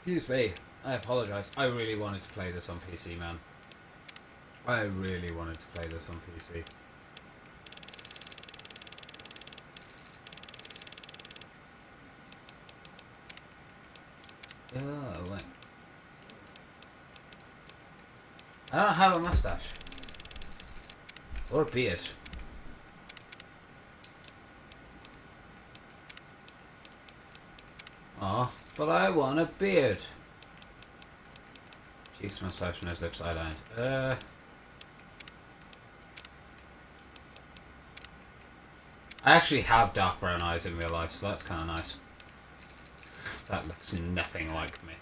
Excuse me. I apologise. I really wanted to play this on PC, man. I really wanted to play this on PC. Oh, wait. I don't have a mustache. Or a beard. Oh, but I want a beard. Cheeks, mustache, nose, lips, eyelines. I actually have dark brown eyes in real life, so that's kind of nice. That looks nothing like me.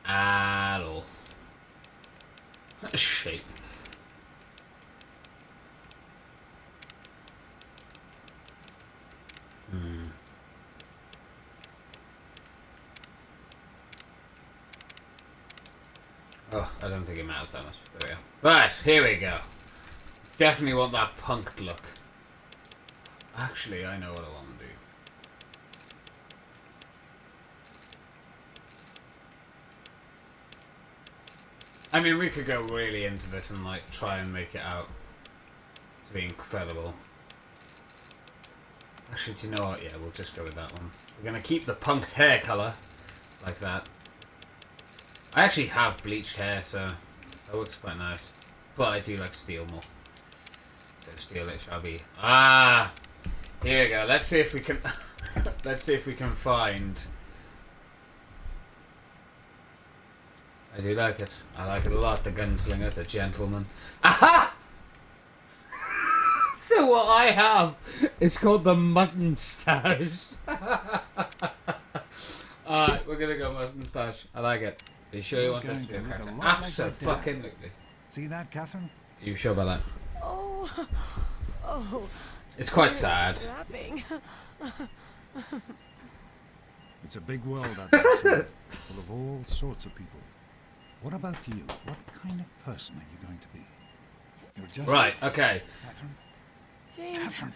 At all. Shape. Oh, I don't think it matters that much. There we go. Right, here we go. Definitely want that punked look. Actually, I know what I want to do. I mean, we could go really into this and like try and make it out to be incredible. Actually, do you know what? Yeah, we'll just go with that one. We're gonna keep the punked hair color like that. I actually have bleached hair, so that works quite nice. But I do like steel more. So steel it shall be. Ah, here we go. Let's see if we can. Let's see if we can find. I do like it. I like it a lot. The gunslinger, the gentleman. Aha! So what I have is called the mutton stash. Alright, we're gonna go mutton stash. I like it. Are you sure you want this to be a character? Absolutely. See that, Catherine? Are you sure about that? Oh. It's quite sad. It's a big world out there, son, full of all sorts of people. What about you? What kind of person are you going to be? You're just Right, okay. Catherine? James. Catherine!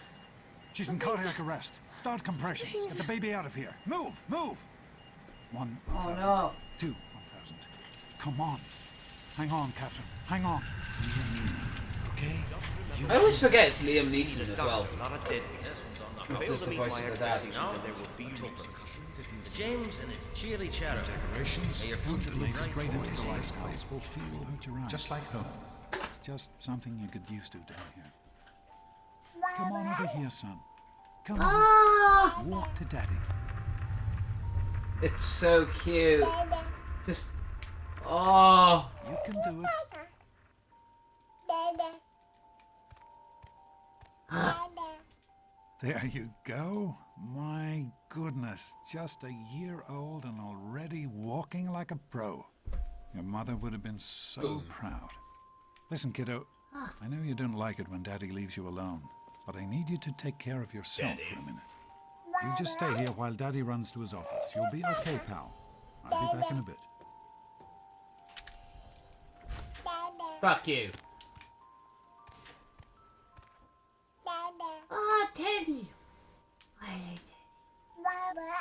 She's in cardiac arrest. Start compressions. Get the baby out of here. Move! Move! 1,000. Oh no. 2, 1,000. Come on. Hang on, Catherine. Hang on. Okay? I always forget it's Liam Neeson as well. Not a dead Not just the voice of the dad. James and his cheery chatter. Decorations. May your Don't future look be straight bright into the for light space. Will feel hurt your eyes. Just like home. It's just something you get used to down here. Come on over here, son. Come on. Walk to Daddy. It's so cute. Just. Oh. You can do it. There you go. My goodness, just a year old and already walking like a pro. Your mother would have been so proud. Listen, kiddo, I know you don't like it when Daddy leaves you alone, but I need you to take care of yourself for a minute. You just stay here while Daddy runs to his office. You'll be okay, pal. I'll be back in a bit. Fuck you. Oh, Teddy. I like Teddy.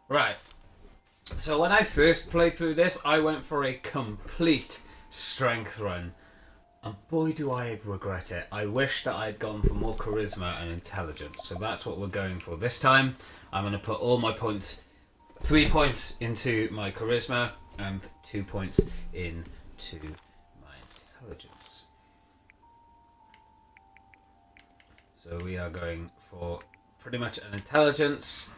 Right. So when I first played through this, I went for a complete strength run. And boy do I regret it. I wish that I'd gone for more charisma and intelligence. So that's what we're going for this time. I'm going to put all my points, 3 points into my charisma and 2 points into my intelligence. So we are going for pretty much an intelligence.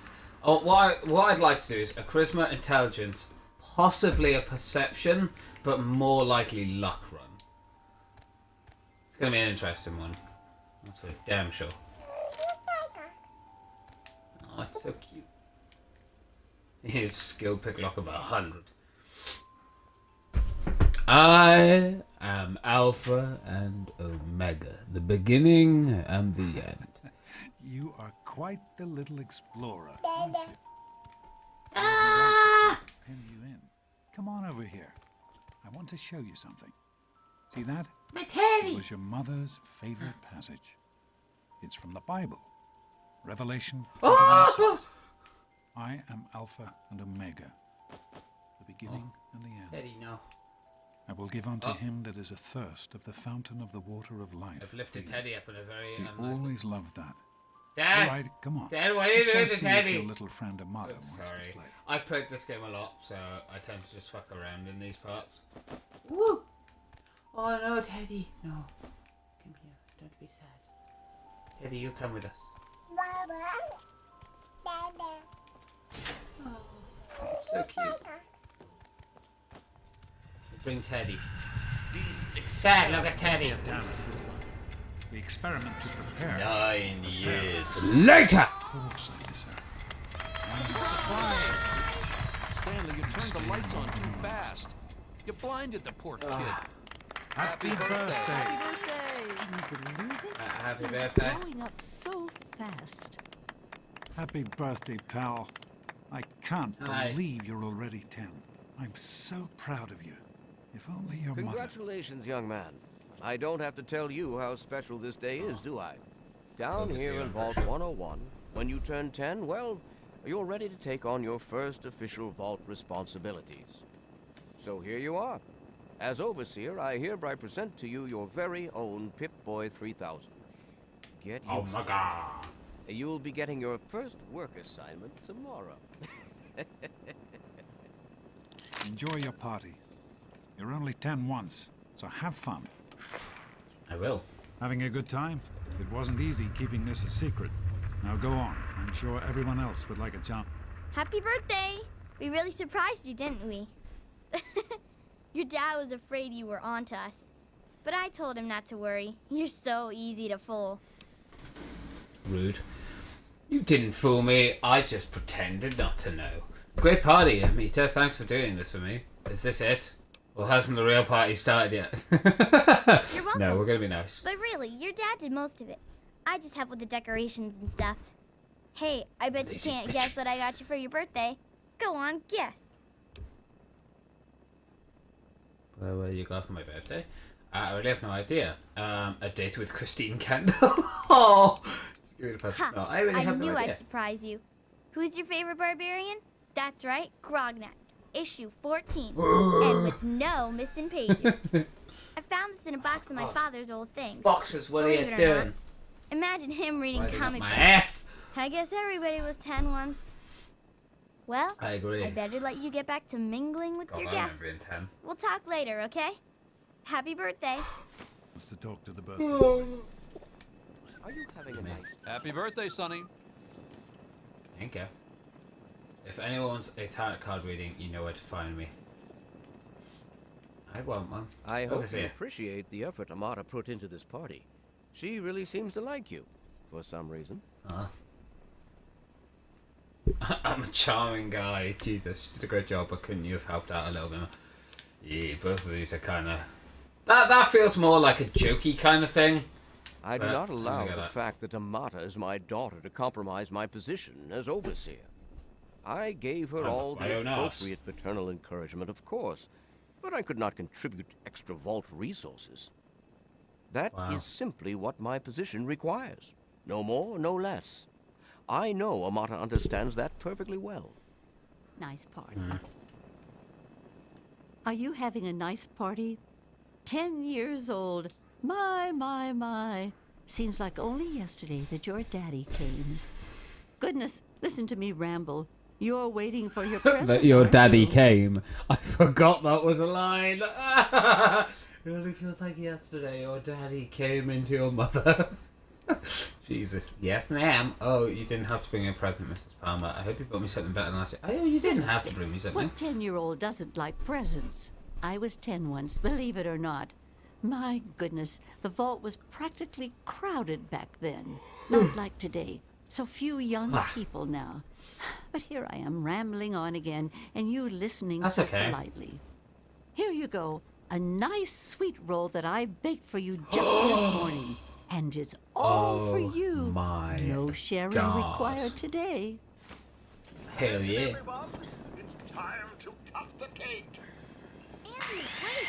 Oh, what I'd like to do is a charisma, intelligence, possibly a perception, but more likely luck run. It's going to be an interesting one. That's for damn sure. Oh, it's so cute. His skill pick lock of 100. I am Alpha and Omega, the beginning and the end. You are quite the little explorer, aren't you? Pin you in. Come on over here. I want to show you something. See that? My Teddy! It was your mother's favorite passage. It's from the Bible. Revelation 21:6. I am Alpha and Omega, the beginning and the end. Teddy, no. I will give unto him that is athirst of the fountain of the water of life. I've lifted freely. Teddy up in a very He unlikely... always loved that. Dad! All right, come on. Dad, what are you Let's go doing to see Teddy? if your little friend Amada wants Sorry. to play. I played this game a lot, so I tend to just fuck around in these parts. Woo! Oh no, Teddy. No. Come here. Don't be sad. Teddy, you come with us. Oh, so cute. Bring Teddy. Dad, look at Teddy. We experiment to prepare. 9 years later! Foresight, sir. Stanley, you turned the lights on too fast. You blinded the poor kid. Happy birthday. Happy birthday! Can you believe it? Happy It's birthday. growing up so fast. Happy birthday, pal. I can't Hi. believe you're already 10. I'm so proud of you. If only your mother... Congratulations, young man. I don't have to tell you how special this day is, do I? Down Focus here here in on Vault pressure. 101, when you turn 10, well, you're ready to take on your first official Vault responsibilities. So here you are. As Overseer, I hereby present to you your very own Pip-Boy 3000. Get used Oh my to god. it. You'll be getting your first work assignment tomorrow. Enjoy your party. You're only 10 once, so have fun. I will. Having a good time? It wasn't easy keeping this a secret. Now go on. I'm sure everyone else would like a chance. Happy birthday! We really surprised you, didn't we? Your dad was afraid you were onto us. But I told him not to worry. You're so easy to fool. Rude. You didn't fool me. I just pretended not to know. Great party, Amita. Thanks for doing this for me. Is this it? Or hasn't the real party started yet? You're welcome. No, we're gonna be nice. But really, your dad did most of it. I just helped with the decorations and stuff. Hey, I bet you Lazy can't bitch. guess what I got you for your birthday. Go on, guess. What you got for my birthday? I really have no idea. A date with Christine Kendall. Oh, give me the present. Ha! No, I really have knew no idea. I'd surprise you. Who's your favorite barbarian? That's right, Grognak. Issue 14. And with no missing pages. I found this in a box of my father's old things. Boxes, what are Believe you it or not. doing? Imagine him reading Riding up comic my books. ass. I guess everybody was 10 once. Well, I agree. I better let you get back to mingling with God, your I guests. remember being 10. We'll talk later, okay? Happy birthday. Wants to talk to the birthday. Are you having a nice day? Happy birthday, Sonny. Thank you. If anyone wants a tarot card reading, you know where to find me. I want one. I hope you Overseer. appreciate the effort Amada put into this party. She really seems to like you, for some reason. I'm a charming guy. Jesus, you did a great job, but couldn't you have helped out a little bit more? Yeah, both of these are kind of... That feels more like a jokey kind of thing. I do But not I allow get the that. fact that Amada is my daughter to compromise my position as overseer. I gave her Oh, all my the own ass. appropriate paternal encouragement, of course, but I could not contribute extra vault resources. That is Wow. simply what my position requires. No more, no less. I know Amada understands that perfectly well. Nice party. Are you having a nice party? 10 years old. My. Seems like only yesterday that your daddy came. Goodness, listen to me ramble. You're waiting for your present. That your aren't daddy you? came. I forgot that was a line. It only feels like yesterday your daddy came into your mother. Jesus. Yes, ma'am. Oh, you didn't have to bring me a present, Mrs. Palmer. I hope you brought me something better than last year. Oh, you didn't have to bring me something. What 10-year-old doesn't like presents? I was 10 once, believe it or not. My goodness, the vault was practically crowded back then. Not like today. So few young Ah. people now. But here I am rambling on again, and you listening That's so okay. politely. Here you go. A nice sweet roll that I baked for you just this morning. And it's all for Oh, you. my No sharing God. required today. Hell yeah. Everyone, it's time to cut the cake. Andy, wait.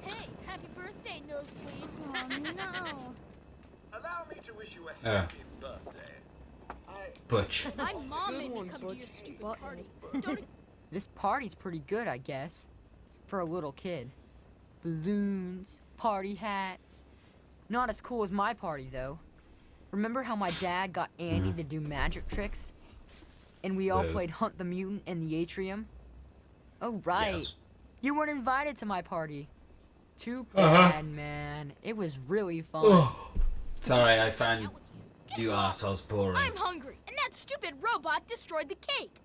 Hey, happy birthday, Nosebleed. Oh, no. Allow me to wish you a happy birthday. Butch. My mom made me one, come to Butch. your stupid Button. party. Don't This party's pretty good, I guess. For a little kid. Balloons, party hats. Not as cool as my party, though. Remember how my dad got Andy to do magic tricks? And we all Whoa. played Hunt the Mutant in the atrium? Oh, right. Yes. You weren't invited to my party. Too bad, man. It was really fun. Sorry, I found you assholes boring. I'm hungry, and that stupid robot destroyed the cake.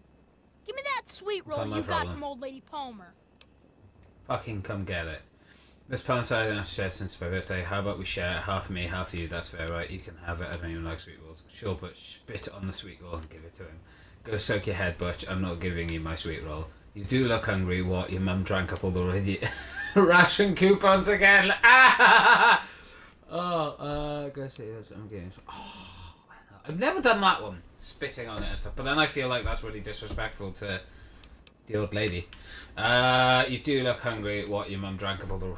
Give me that sweet It's roll not my you got problem. from old lady Palmer. Fucking come get it. Miss Palmer said I don't have to share since my birthday. How about we share it? Half me, half you. That's fair, right? You can have it. I don't even like sweet rolls. Sure, but spit on the sweet roll and give it to him. Go soak your head, Butch. I'm not giving you my sweet roll. You do look hungry. What? Your mum drank up all the ration coupons again. Go see us. I'm getting. Oh, I've never done that one. Spitting on it and stuff. But then I feel like that's really disrespectful to the old lady. You do look hungry. What? Your mum drank up all the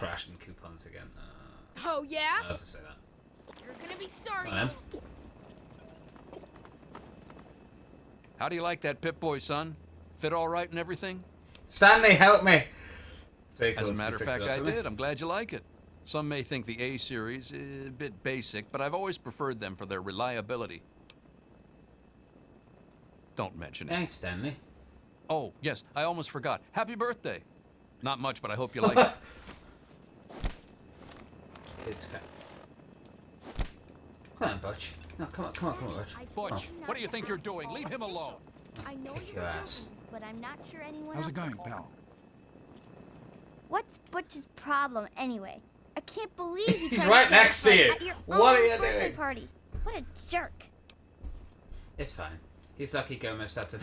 ration coupons again. Oh, yeah? I have to say that. You're gonna be sorry. I am. How do you like that Pip-Boy, son? Fit all right and everything? Stanley, help me. As a matter of fact, I did. I'm glad you like it. Some may think the A series is a bit basic, but I've always preferred them for their reliability. Don't mention it. Thanks, Stanley. Oh, yes, I almost forgot. Happy birthday. Not much, but I hope you like it. It's okay. Come on, Butch. No, come on, Butch. Butch, what do you think you're doing? Leave him alone. I know Kick you're your joking, ass. but I'm not sure anyone How's else. it going, pal? What's Butch's problem anyway? I can't believe you He's tried right to start next a to fight you. at your What are own you birthday doing? party. What a jerk. It's fine. He's lucky Gomez had to.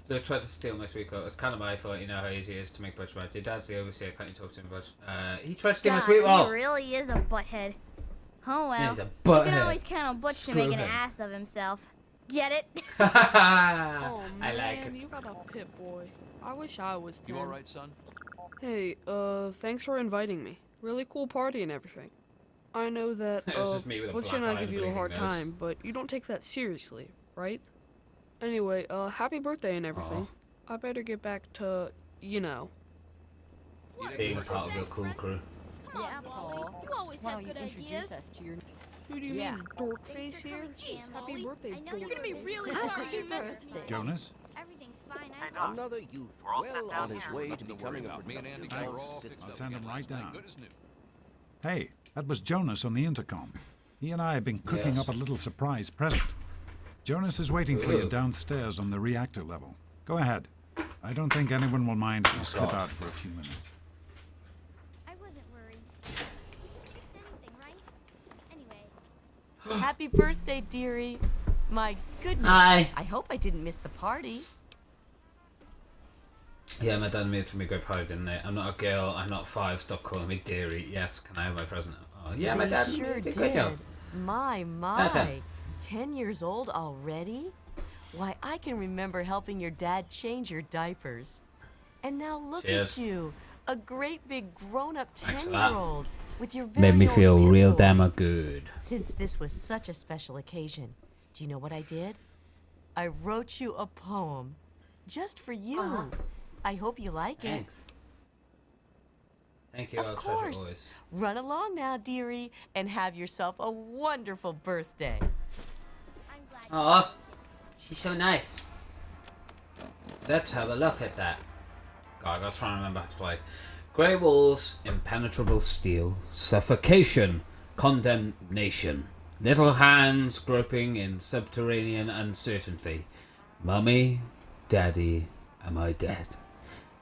So I tried to steal my sweet roll. It's kind of my fault. You know how easy it is to make Butch mad. Your dad's the overseer. Can't you talk to him, Butch? He tried to steal my God, sweet roll. he really is a butthead. Oh well. He's a You butthead. can always count on Butch Screw to make an him. ass of himself. Get it? Oh, I like man, it. you got a Pip-Boy. I wish I was 10. You all right, son? Hey, thanks for inviting me. Really cool party and everything. I know that, It was just me with a Butch black and I eye give and a you a bleeding hard nose. time, but you don't take that seriously, right? Anyway, happy birthday and everything. I better get back to, you know. Being part of your cool crew. Come on, Yeah, Wally. Paul. You always Why have don't you good introduce ideas. us to your... Who do you Yeah. mean, dork Thanks face for here? coming, Jeez, Wally. Happy birthday, I know dork You're gonna be face. really Happy sorry you messed with me. birthday. Jonas? Everything's fine. Hey, I Doc. Another youth We're all set well down on his here. way to Nothing to worry becoming a about. Me and Andy productive got her all citizen. fixed I'll up send again him right last night. down. Good as new. Hey, that was Jonas on the intercom. He and I have been cooking Yes. up a little surprise present. Jonas is waiting for you Ooh. downstairs on the reactor level. Go ahead. I don't think anyone will mind if you slip God. out for a few minutes. I wasn't worried. We can fix anything, right? Anyway. Happy birthday, dearie. My goodness. Hi. I hope I didn't miss the party. Yeah, my dad made for me great party, didn't they? I'm not a girl. I'm not 5. Stop calling me dearie. Yes, can I have my present? Oh, yeah, my They dad sure did a great job. did. My, 10. 10 years old already? Why, I can remember helping your dad change your diapers. And now look Cheers. at you. A great big grown-up Thanks for that. 10-year-old. With your very Made me own feel real Pip-Boy. damn good. Since this was such a special occasion, do you know what I did? I wrote you a poem. Just for you. I hope you like it. Thanks. Thank you. Of I'll treasure it course. always. Run along now, dearie, and have yourself a wonderful birthday. I'm glad. Aw, she's so nice. Let's have a look at that. God, I gotta try and remember how to play. Grey walls, impenetrable steel, suffocation, condemnation. Little hands groping in subterranean uncertainty. Mummy, Daddy, am I dead?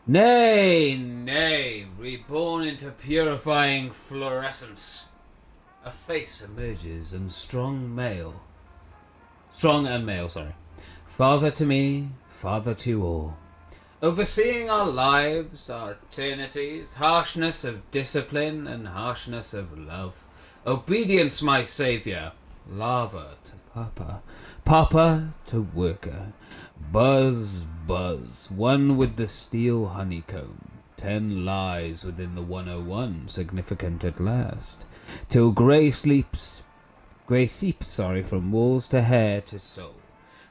Nay, nay, reborn into purifying fluorescence. A face emerges and strong and male, sorry. Father to me, father to all. Overseeing our lives, our eternities, harshness of discipline and harshness of love. Obedience, my saviour. Lava to papa, papa to worker. Buzz, buzz, one with the steel honeycomb. 10 lies within the 101, significant at last, till Grey seeps, from walls to hair to soul,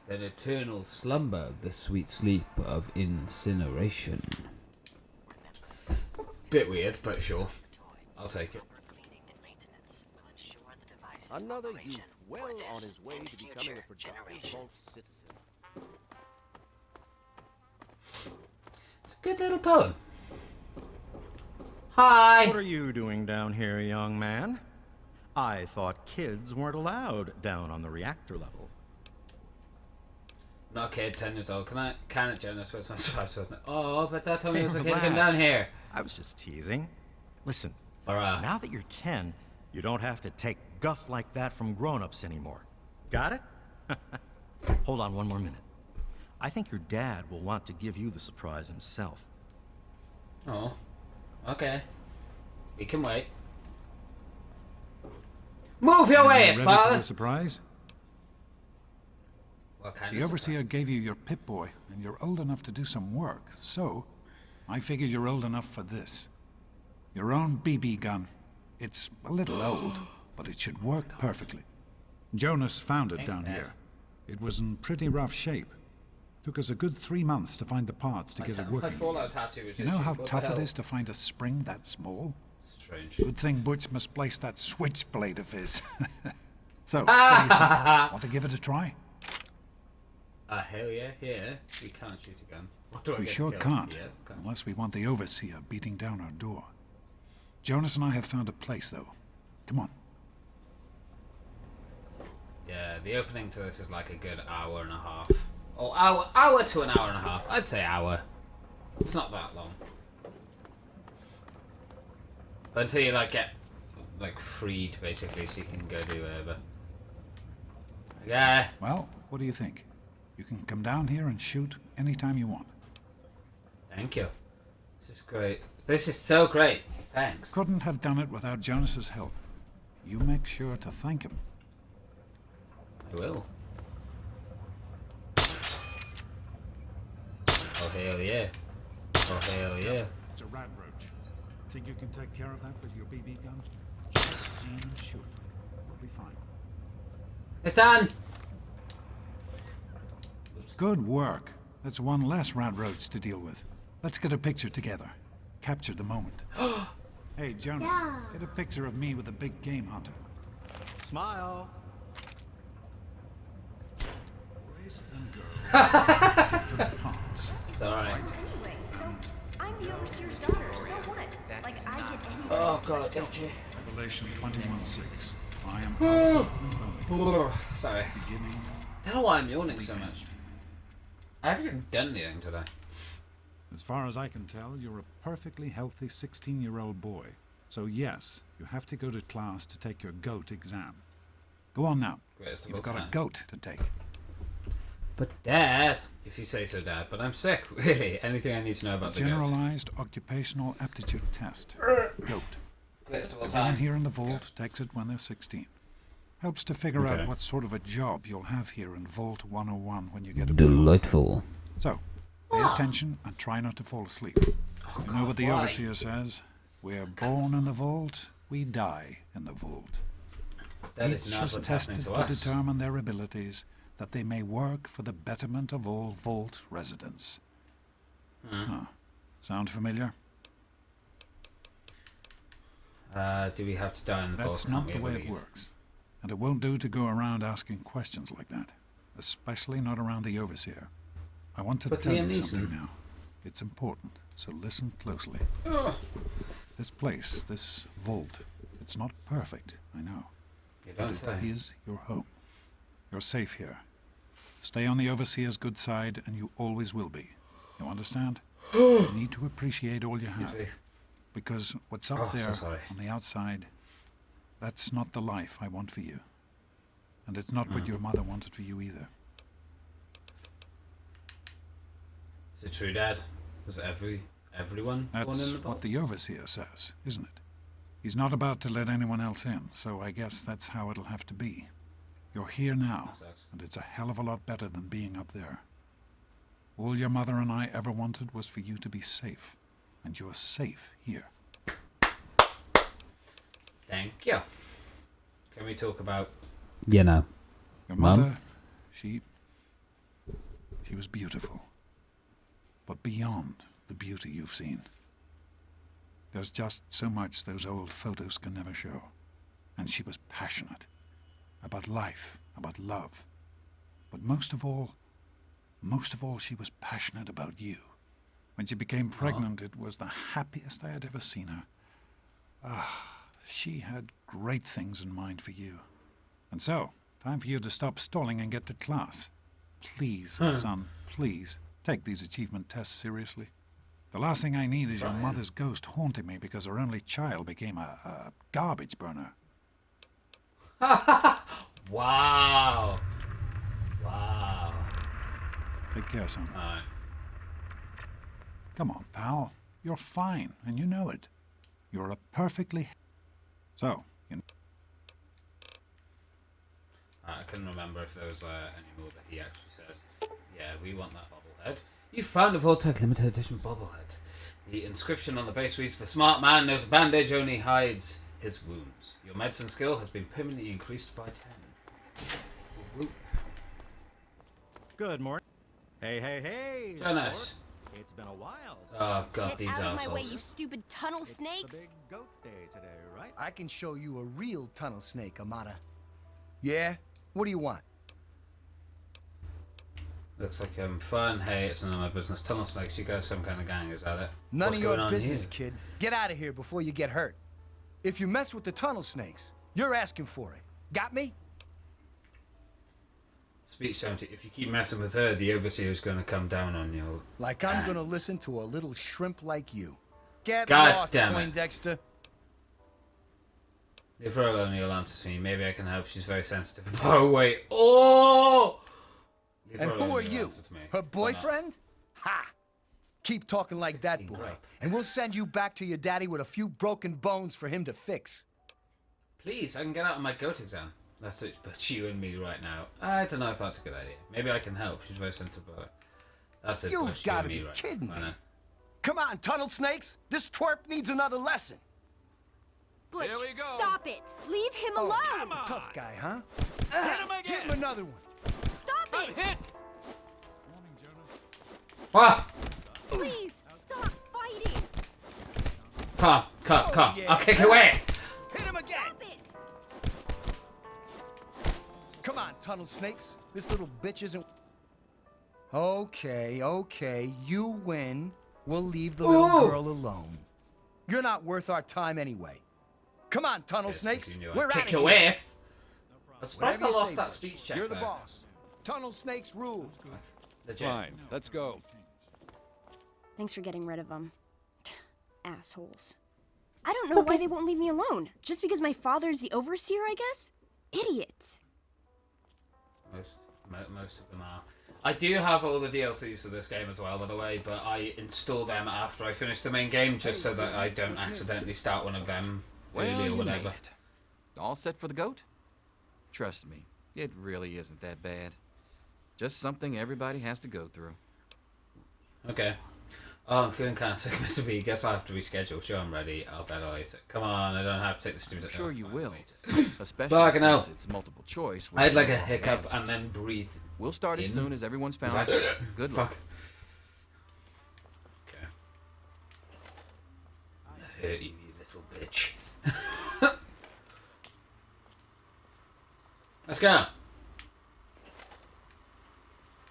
then eternal slumber, the sweet sleep of incineration. Bit weird, but sure. I'll take it. Another youth well on his way to becoming a productive Vault citizen. It's a good little poem. Hi! What are you doing down here, young man? I thought kids weren't allowed down on the reactor level. Not a kid, 10 years old. Can it, Jonas? Where's my stripes? Oh, but that told me Hey, it was a kid. relax. Come down here. I was just teasing. Listen, Alright. now that you're 10, you don't have to take guff like that from grown-ups anymore. Got it? Hold on one more minute. I think your dad will want to give you the surprise himself. Oh. Okay. We can wait. Move your ways, Ready for father! the surprise? What kind The of overseer gave you your Pip-Boy, and you're old enough to do some work, so I figure you're old enough for this. Your own BB gun. It's a little old, but it should work perfectly. Jonas found it down here. It was in pretty rough shape. Took us a good 3 months to find the parts to get it working. Fallout tattoo is You know how what the tough it hell? is to find a spring that small? Strange. Good thing Butch misplaced that switchblade of his. So, what do you think? Want to give it a try? Hell yeah, yeah. We can't shoot a gun. What do I We get sure killed? can't, Yeah, okay. unless we want the overseer beating down our door. Jonas and I have found a place, though. Come on. Yeah, the opening to this is like a good hour and a half. Or hour to an hour and a half. I'd say hour. It's not that long. But until you like get like freed basically, so you can go do whatever. Yeah. Well, what do you think? You can come down here and shoot anytime you want. Thank you. This is great. This is so great. Thanks. Couldn't have done it without Jonas's help. You make sure to thank him. I will. Oh hell yeah. Oh hell yeah. It's a rat roach. Think you can take care of that with your BB gun? Just aim and shoot. We'll be fine. It's done! Good work. That's one less rat roach to deal with. Let's get a picture together. Capture the moment. Hey, Jonas, get a picture of me with a big game hunter. Smile. Boys and girls. Different parts. It's alright. Anyway, so I'm the overseer's daughter, so what? Like, I get any Oh god, itchy. Revelation 21:6. I am Alpha and Omega, Sorry. beginning. I don't know why I'm yawning so much. I haven't even done anything today. As far as I can tell, you're a perfectly healthy 16-year-old boy. So yes, you have to go to class to take your GOAT exam. Go on now. Greatest of You've all got a time. GOAT to take. But Dad, if you say so, Dad. But I'm sick, really. Anything I need to know about the goat. Generalized Occupational Aptitude Test. GOAT. Greatest of all Everyone time. here in the vault takes it when they're 16. Helps to figure out what sort of a job you'll have here in Vault 101 when you get a Delightful. So, pay attention and try not to fall asleep. You know what the overseer says? We're born in the vault, we die in the vault. That is Each not is what's happening tested to to us. determine their abilities, that they may work for the betterment of all vault residents. Huh. Sound familiar? Do we have to die in the vault? That's not the way it works. And it won't do to go around asking questions like that. Especially not around the overseer. I want to But tell you Liam something Neeson. now. It's important, so listen closely. Ugh. This place, this vault, it's not perfect, I know. You But don't it say. is your home. You're safe here. Stay on the overseer's good side, and you always will be. You understand? You need to appreciate all you have. Because what's up Oh, so there sorry. on the outside, that's not the life I want for you. And it's not what your mother wanted for you either. Is it true, Dad? Was everyone born in That's the what vault? the overseer says, isn't it? He's not about to let anyone else in, so I guess that's how it'll have to be. You're here now, That sucks. and it's a hell of a lot better than being up there. All your mother and I ever wanted was for you to be safe, and you're safe here. Thank you. Can we talk about, you know, Your Mum? mother, she was beautiful. But beyond the beauty you've seen, there's just so much those old photos can never show. And she was passionate about life, about love. But most of all, she was passionate about you. When she became pregnant, it was the happiest I had ever seen her. She had great things in mind for you. And so, time for you to stop stalling and get to class. Please, son, please, take these achievement tests seriously. The last thing I need is your mother's ghost haunting me because her only child became a garbage burner. Wow. Wow. Take care, son. Alright. Come on, pal. You're fine, and you know it. You're a perfectly... So, you know... I couldn't remember if there was any more that he actually says. Yeah, we want that bobblehead. You found a Voltec limited edition bobblehead. The inscription on the base reads, "The smart man knows a bandage only hides his wounds. Your medicine skill has been permanently increased by 10. Good morning. Hey. Jonas. sport. It's been a while. Oh god, Get these out of assholes. my way, you stupid tunnel It's snakes! the big goat day today, right? I can show you a real tunnel snake, Amata. Yeah? What do you want? Looks like fun. Hey, it's none of my business. Tunnel snakes, you guys some kind of gang, is that it? None What's of going your on business, here? kid. Get out of here before you get hurt. If you mess with the tunnel snakes, you're asking for it. Got me? Speech 70. If you keep messing with her, the overseer's going to come down on you. Like I'm gonna listen to a little shrimp like you. Get God lost, damn it. Poindexter. Leave her alone, he'll answer me. Maybe I can help. She's very sensitive. Oh, wait. Oh! Leave And her who alone, are he'll you? answer to me. Her Why not? boyfriend? Ha! Keep talking like that, 16 boy. up. And we'll send you back to your daddy with a few broken bones for him to fix. Please, I can get out of my goat exam. That's it, but you and me right now. I don't know if that's a good idea. Maybe I can help. She's very sensitive. That's it. You've but you gotta and me be right kidding now. me. I know. Come on, tunnel snakes. This twerp needs another lesson. Butch, Here we go. stop it! Leave him Oh, alone! tough guy, huh? Hit him Give again. him another one. Stop it! Hit! Ah! Please, stop fighting! Come. yeah. I'll kick away. Hit him again. Stop it! Come on, tunnel snakes. This little bitch isn't... Okay. You win. We'll leave the little Ooh. girl alone. You're not worth our time anyway. Come on, tunnel snakes. We're out of Kick here. away. I'm surprised Whatever I you lost say, that Butch. speech check You're the there. boss. Tunnel snakes rule. Legit. Fine, let's go. Thanks for getting rid of them. Assholes. I don't know why they won't leave me alone. Just because my father's the overseer, I guess? Idiots. Most of them are. I do have all the DLCs for this game as well, by the way, but I install them after I finish the main game, just so that I don't accidentally start one of them early Well, or you whatever. made it. All set for the goat? Trust me, it really isn't that bad. Just something everybody has to go through. Okay. Oh, I'm feeling kind of sick, Mr. B. Guess I'll have to reschedule. Sure, I'm ready. I'll better later. Come on, I don't have to take the stupid... I'm sure you will. Especially Fucking hell. since it's multiple choice. I had like a with hiccup answers. and then breathe. We'll start in. as soon as everyone's found Was us. that- Good luck. Fuck. Okay. I hurt you, you little bitch. Let's go.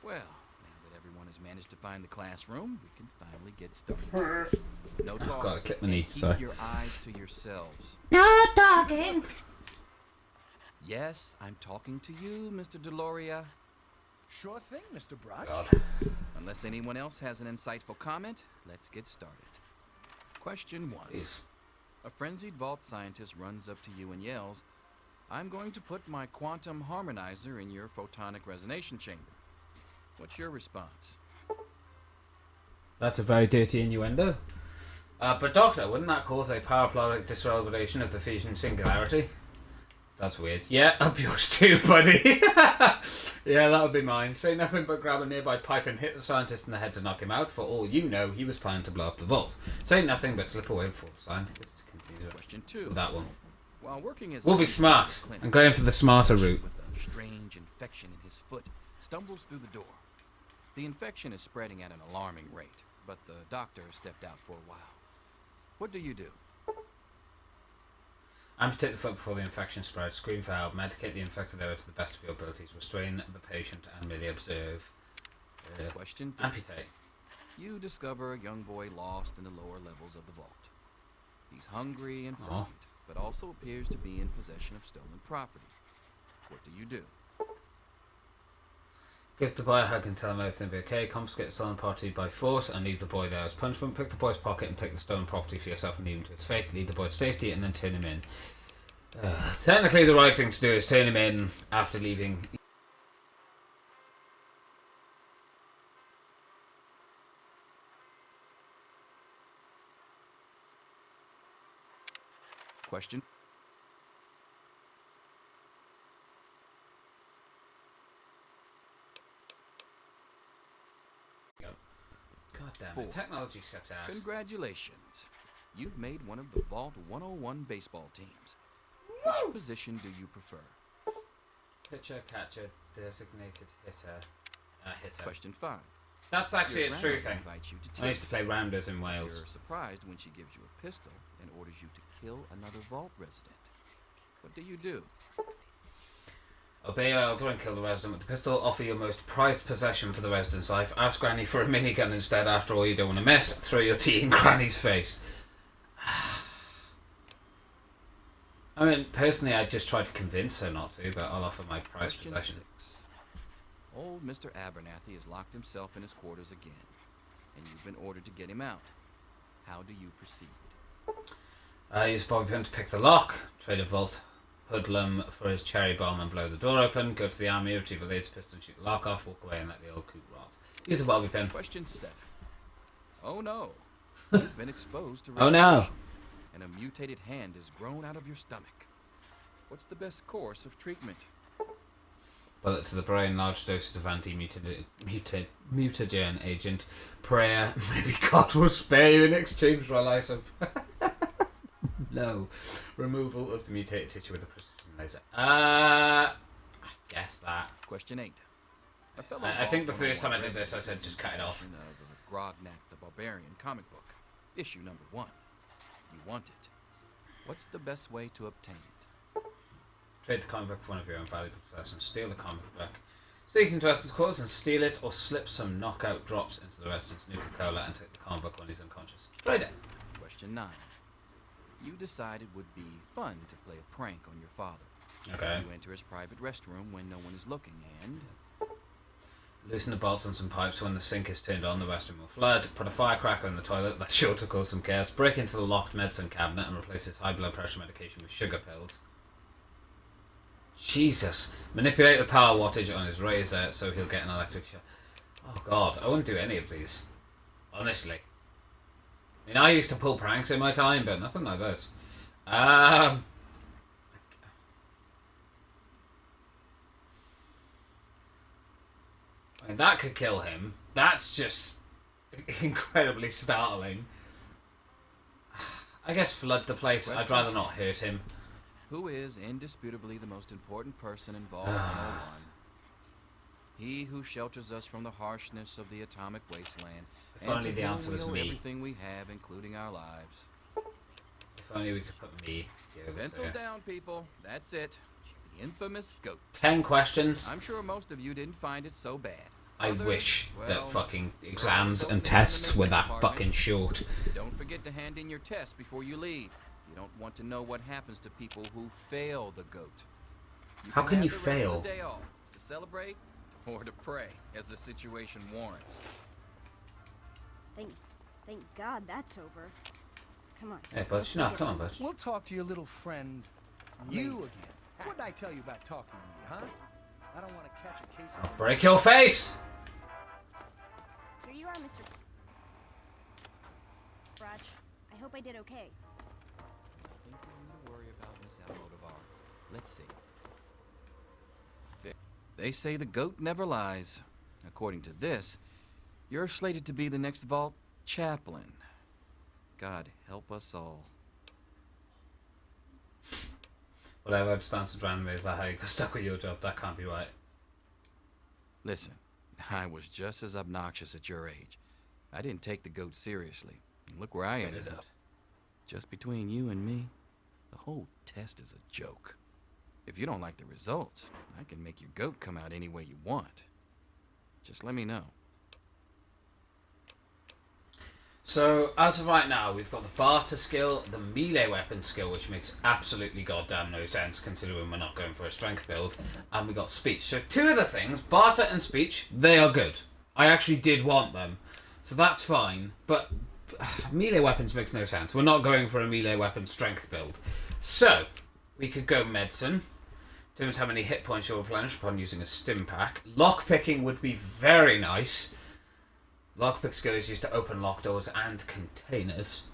Well, now that everyone has managed to find the classroom, we can finally get started. No talking. gotta clip my knee, And keep sorry. your eyes to yourselves. No talking. Yes, I'm talking to you, Mr. Deloria. Sure thing, Mr. Brock. God. Unless anyone else has an insightful comment, let's get started. Question 1. Please. A frenzied vault scientist runs up to you and yells, "I'm going to put my quantum harmonizer in your photonic resonation chamber." What's your response? That's a very dirty innuendo. But Doctor, wouldn't that cause a parabolic disregulation of the fusion singularity? That's weird. Yeah, up yours too, buddy. Yeah, that would be mine. Say nothing but grab a nearby pipe and hit the scientist in the head to knock him out. For all you know, he was planning to blow up the vault. Say nothing but slip away before the scientist continues. Question 2. That one. While working as We'll be smart. I'm going for the smarter route. With a strange infection in his foot, stumbles through the door. The infection is spreading at an alarming rate, but the doctor stepped out for a while. What do you do? Amputate the foot before the infection spreads. Scream for help. Medicate the infected area to the best of your abilities. Restrain the patient and merely observe. Question 3. Amputate. You discover a young boy lost in the lower levels of the vault. He's hungry and frightened, but also appears to be in possession of stolen property. What do you do? Give the boy a hug and tell him everything will be okay. Confiscate the stolen property by force and leave the boy there as punishment. Pick the boy's pocket and take the stolen property for yourself and leave him to his fate. Lead the boy to safety and then turn him in. Technically, the right thing to do is turn him in after leaving. Question. God damn 4. it. Technology sucks ass. Congratulations. You've made one of the Vault 101 baseball teams. Which position do you prefer? Pitcher, catcher, designated hitter. Hitter. Question 5. That's actually Your a true grandmother thing. invites you to I used tea. to play rounders in Wales. You're surprised when she gives you a pistol and orders you to kill another Vault resident. What do you do? Obey your elder and kill the resident with the pistol. Offer your most prized possession for the resident's life. Ask Granny for a minigun instead. After all, you don't want to mess. Throw your tea in Granny's face. I mean, personally, I'd just try to convince her not to, but I'll offer my prized Question possession. 6. Old Mr. Abernathy has locked himself in his quarters again, and you've been ordered to get him out. How do you proceed? Use Bobby Pin to pick the lock. Trade a vault. Hoodlum for his cherry bomb and blow the door open. Go to the army, retrieve the laser pistol and shoot the lock off. Walk away and let the old coot rot. Use the Bobby Pin. Question 7. Oh no. You've been exposed to Oh no. radiation, and a mutated hand has grown out of your stomach. What's the best course of treatment? Bullet to the brain, large doses of anti-mutagen agent. Prayer, maybe God will spare you in exchange for a license. No. Removal of the mutated tissue with a precision laser. I guess that. Question 8. I think the first time I did this, I said just cut it off. Of Grognak the Barbarian comic book, issue number 1. You want it. What's the best way to obtain it? Trade the comic book for one of your own valuable possessions. Steal the comic book. Sneak into resident's quarters and steal it, or slip some knockout drops into the resident's Nuka-Cola and take the comic book when he's unconscious. Trade it. Question 9. You decide it would be fun to play a prank on your father. Okay. You enter his private restroom when no one is looking and... Loosen the bolts on some pipes. When the sink is turned on, the restroom will flood. Put a firecracker in the toilet. That's sure to cause some chaos. Break into the locked medicine cabinet and replace his high blood pressure medication with sugar pills. Jesus. Manipulate the power wattage on his razor so he'll get an electric shock. Oh God, I wouldn't do any of these. Honestly. I mean, I used to pull pranks in my time, but nothing like this. I mean, that could kill him. That's just incredibly startling. I guess flood the place. I'd rather not hurt him. Who is indisputably the most important person involved in 101? He who shelters us from the harshness of the atomic wasteland. If only the answer was me. Everything we have, including our lives. If only we could put me here. Pencils down, people. That's it. The infamous goat. 10 questions. I'm sure most of you didn't find it so bad. I Others, wish well, that fucking exams and tests were that fucking short. Don't forget to hand in your test before you leave. You don't want to know what happens to people who fail the goat. How can you have the rest fail? of the day off to celebrate or to pray, as the situation warrants. Thank God that's over. Come on. Hey, Butch. No, come on, Butch. We'll talk to your little friend, you again. What did I tell you about talking to me, huh? I don't want to catch a case of... Break your face! Here you are, Mr. Brotch. I hope I did okay. Nothing for you to worry about, Miss Almodovar. Let's see. They say the goat never lies. According to this, you're slated to be the next vault chaplain. God help us all. Whatever stands randomly, is that how you got stuck with your job? That can't be right. Listen, I was just as obnoxious at your age. I didn't take the goat seriously. And look where I ended up. Just between you and me, the whole test is a joke. If you don't like the results, I can make your goat come out any way you want. Just let me know. So, as of right now, we've got the barter skill, the melee weapon skill, which makes absolutely goddamn no sense considering we're not going for a strength build, and we got speech. So, two of the things, barter and speech, they are good. I actually did want them, so that's fine, but melee weapons makes no sense. We're not going for a melee weapon strength build. So, we could go medicine. Determines how many hit points you'll replenish upon using a stim pack. Lockpicking would be very nice. Lockpick skill is used to open locked doors and containers.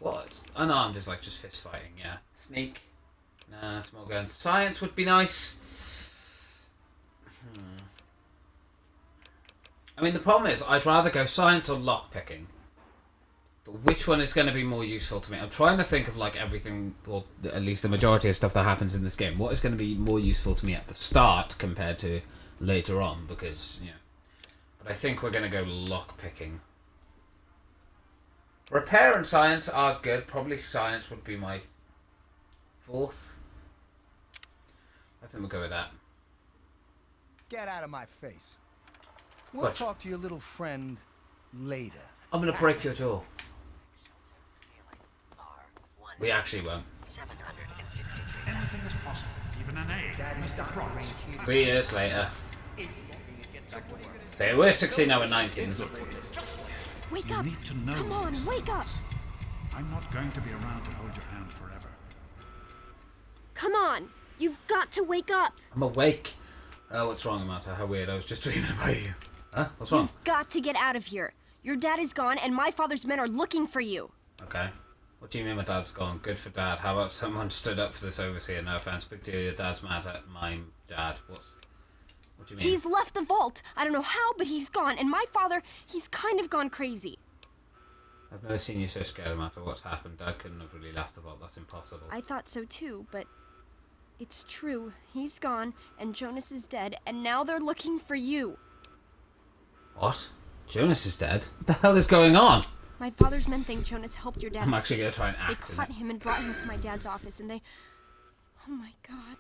What? Unarmed is like just fist fighting, yeah. Sneak. Nah, small guns. Science would be nice. I mean, the problem is, I'd rather go science or lockpicking. But which one is going to be more useful to me? I'm trying to think of like everything, or at least the majority of stuff that happens in this game. What is going to be more useful to me at the start compared to later on? Because, yeah. But I think we're going to go lockpicking. Repair and science are good. Probably science would be my fourth. I think we'll go with that. Get out of my face. We'll talk to your little friend later. I'm going to break your jaw. We actually won't. Anything is possible, even an egg, Mr. Promise. 3 years later. So we're 16 now, we're 19. Wake You up! need to know Come on, this. wake up! I'm not going to be around to hold your hand forever. Come on! You've got to wake up! I'm awake. Oh, what's wrong, Amata? How weird. I was just dreaming about you. Huh? What's wrong? You've got to get out of here. Your dad is gone, and my father's men are looking for you. Okay. What do you mean my dad's gone? Good for dad. How about someone stood up for this overseer? No offense, big deal. Your dad's mad at my dad. What do you mean? He's left the vault. I don't know how, but he's gone. And my father, he's kind of gone crazy. I've never seen you so scared, Amata. What's happened? Dad couldn't have really left the vault. That's impossible. I thought so too, but it's true. He's gone, and Jonas is dead, and now they're looking for you. What? Jonas is dead? What the hell is going on? My father's men think Jonas helped your dad. I'm actually going to try and They act in caught it. him and brought him to my dad's office, and they... Oh my god.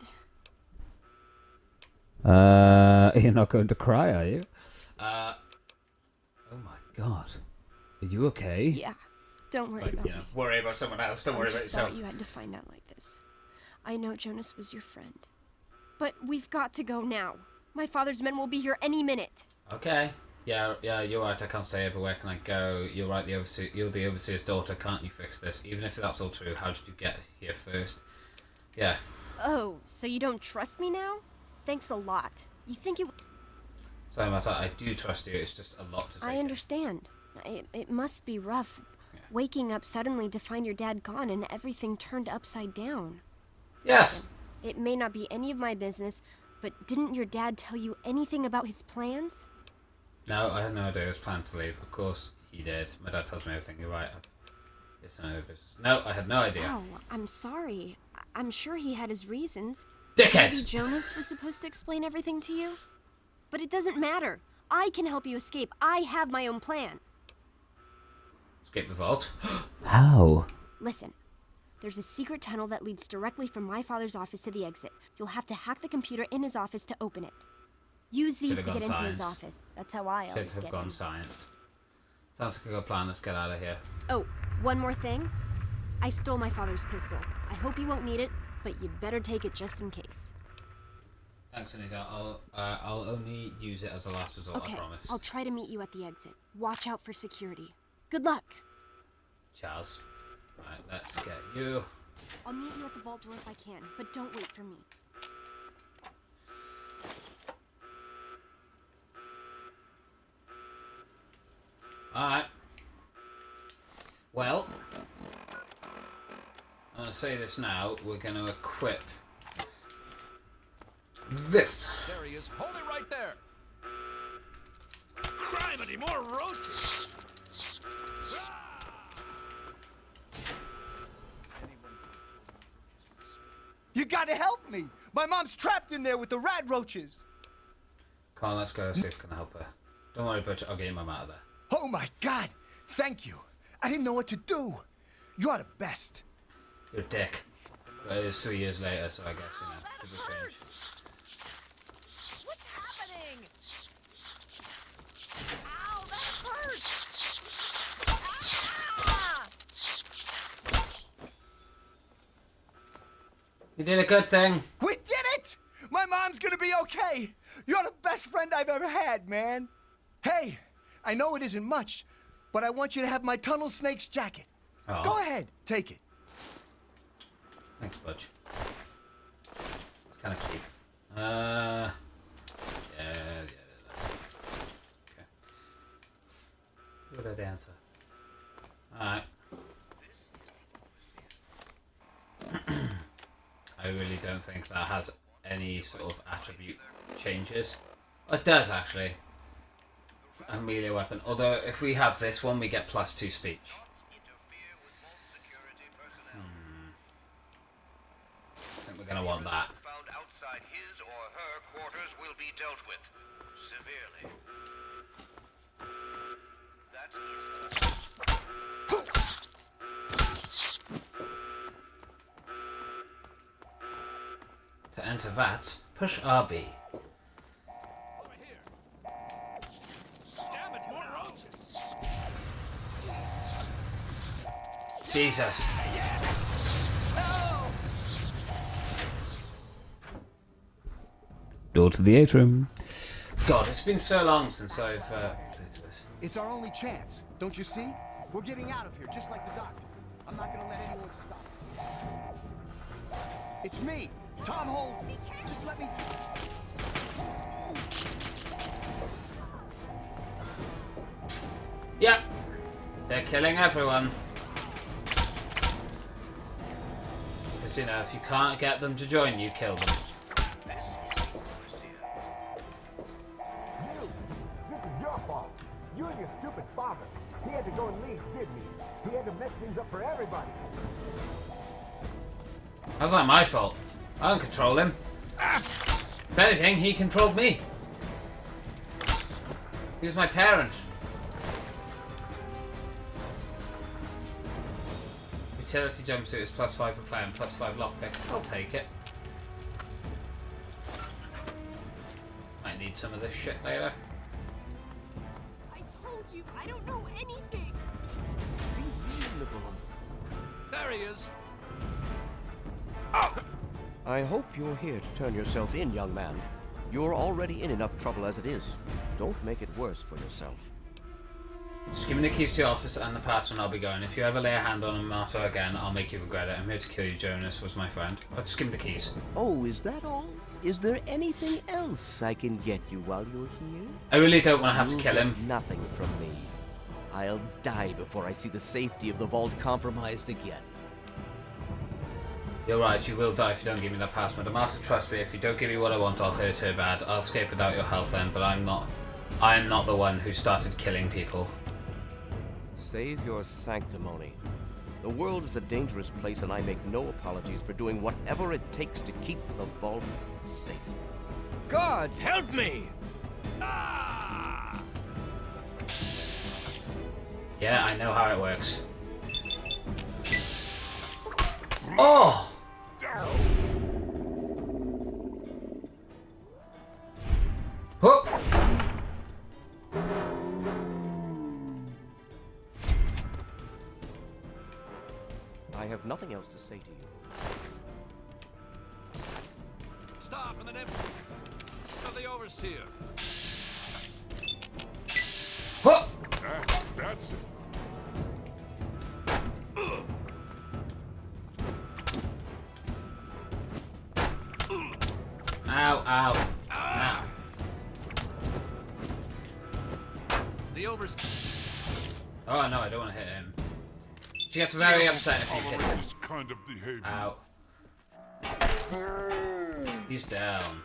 You're not going to cry, are you? Oh my god. Are you okay? Yeah. Don't worry about me. Worry about someone else. Don't worry I'm about just yourself. sorry you had to find out like this. I know Jonas was your friend. But we've got to go now. My father's men will be here any minute. Okay. Yeah, you're right. I can't stay here, but where can I go? You're right. You're the overseer's daughter. Can't you fix this? Even if that's all true, how did you get here first? Yeah. Oh, so you don't trust me now? Thanks a lot. You think it... Sorry, Matt. I do trust you. It's just a lot to take. I understand. It must be rough. Yeah. Waking up suddenly to find your dad gone and everything turned upside down. Yes. It may not be any of my business, but didn't your dad tell you anything about his plans? No, I had no idea he was planning to leave. Of course he did. My dad tells me everything. You're right. It's no business. No, I had no idea. Oh, I'm sorry. I'm sure he had his reasons. Dickhead! Maybe Jonas was supposed to explain everything to you? But it doesn't matter. I can help you escape. I have my own plan. Escape the vault? How? Listen. There's a secret tunnel that leads directly from my father's office to the exit. You'll have to hack the computer in his office to open it. Use these to get into his office. That's how I always get in. Gone science. Sounds like a good plan. Let's get out of here. Oh, one more thing. I stole my father's pistol. I hope you won't need it, but you'd better take it just in case. Thanks, Anita. I'll only use it as a last resort, okay, I promise. I'll try to meet you at the exit. Watch out for security. Good luck. Charles. Right, let's get you. I'll meet you at the vault door if I can, but don't wait for me. Alright. Well. I'm going to say this now. We're going to equip this. There he is. Hold it right there. Criminy, more roasted. You gotta help me! My mom's trapped in there with the rat roaches! Come on, let's go see if we can help her. Don't worry, Butch. I'll get your mum out of there. Oh my god! Thank you! I didn't know what to do! You're the best! You're a dick. But it is 3 years later, so I guess, you know, could be strange. What's happening? Ow, that hurts! Ah! You did a good thing. We did it! My mom's gonna be okay! You're the best friend I've ever had, man! Hey, I know it isn't much, but I want you to have my tunnel snake's jacket. Oh. Go ahead, take it. Thanks, Butch. It's kind of cheap. Yeah. Okay. Good answer. Alright. I really don't think that has any sort of attribute changes. Oh, it does, actually. A melee weapon. Although, if we have this one, we get +2 speech. I think we're going to want that. Found outside his or her quarters will be dealt with severely. That's To enter that, push RB. Damn it, more roaches. Jesus. Door to the atrium. God, it's been so long since I've played this. It's our only chance, don't you see? We're getting out of here, just like the doctor. I'm not gonna let anyone stop us. It's me, Tom Holt. Just let me... Yep. They're killing everyone. Because, you know, if you can't get them to join you, kill them. You and your stupid father. He had to go and leave, didn't he? He had to mess things up for everybody. That's not my fault. I don't control him. If anything, he controlled me. He was my parent. Utility jumpsuit is +5 for playing, +5 lockpick. I'll take it. Might need some of this shit later. I don't know anything. Be reasonable. There he is. I hope you're here to turn yourself in, young man. You're already in enough trouble as it is. Don't make it worse for yourself. Just give me the keys to your office and the password and I'll be going. If you ever lay a hand on a martyr again, I'll make you regret it. I'm here to kill you, Jonas was my friend. I'll just give me the keys. Oh, is that all? Is there anything else I can get you while you're here? I really don't want to have to kill him. Nothing from me. I'll die before I see the safety of the vault compromised again. You're right, you will die if you don't give me that password. Martha, trust me, if you don't give me what I want, I'll hurt her bad. I'll escape without your help then, but I'm not the one who started killing people. Save your sanctimony. The world is a dangerous place and I make no apologies for doing whatever it takes to keep the vault safe. Gods, help me! Ah! Yeah, I know how it works. Oh! Hook! I have nothing else to say to you. Stop and then of the overseer. Hook! That's it. Ow, ow, ow. The overseer. Oh no, I don't want to hit him. She gets very upset if you hit him. This kind of behavior. Ow. He's down.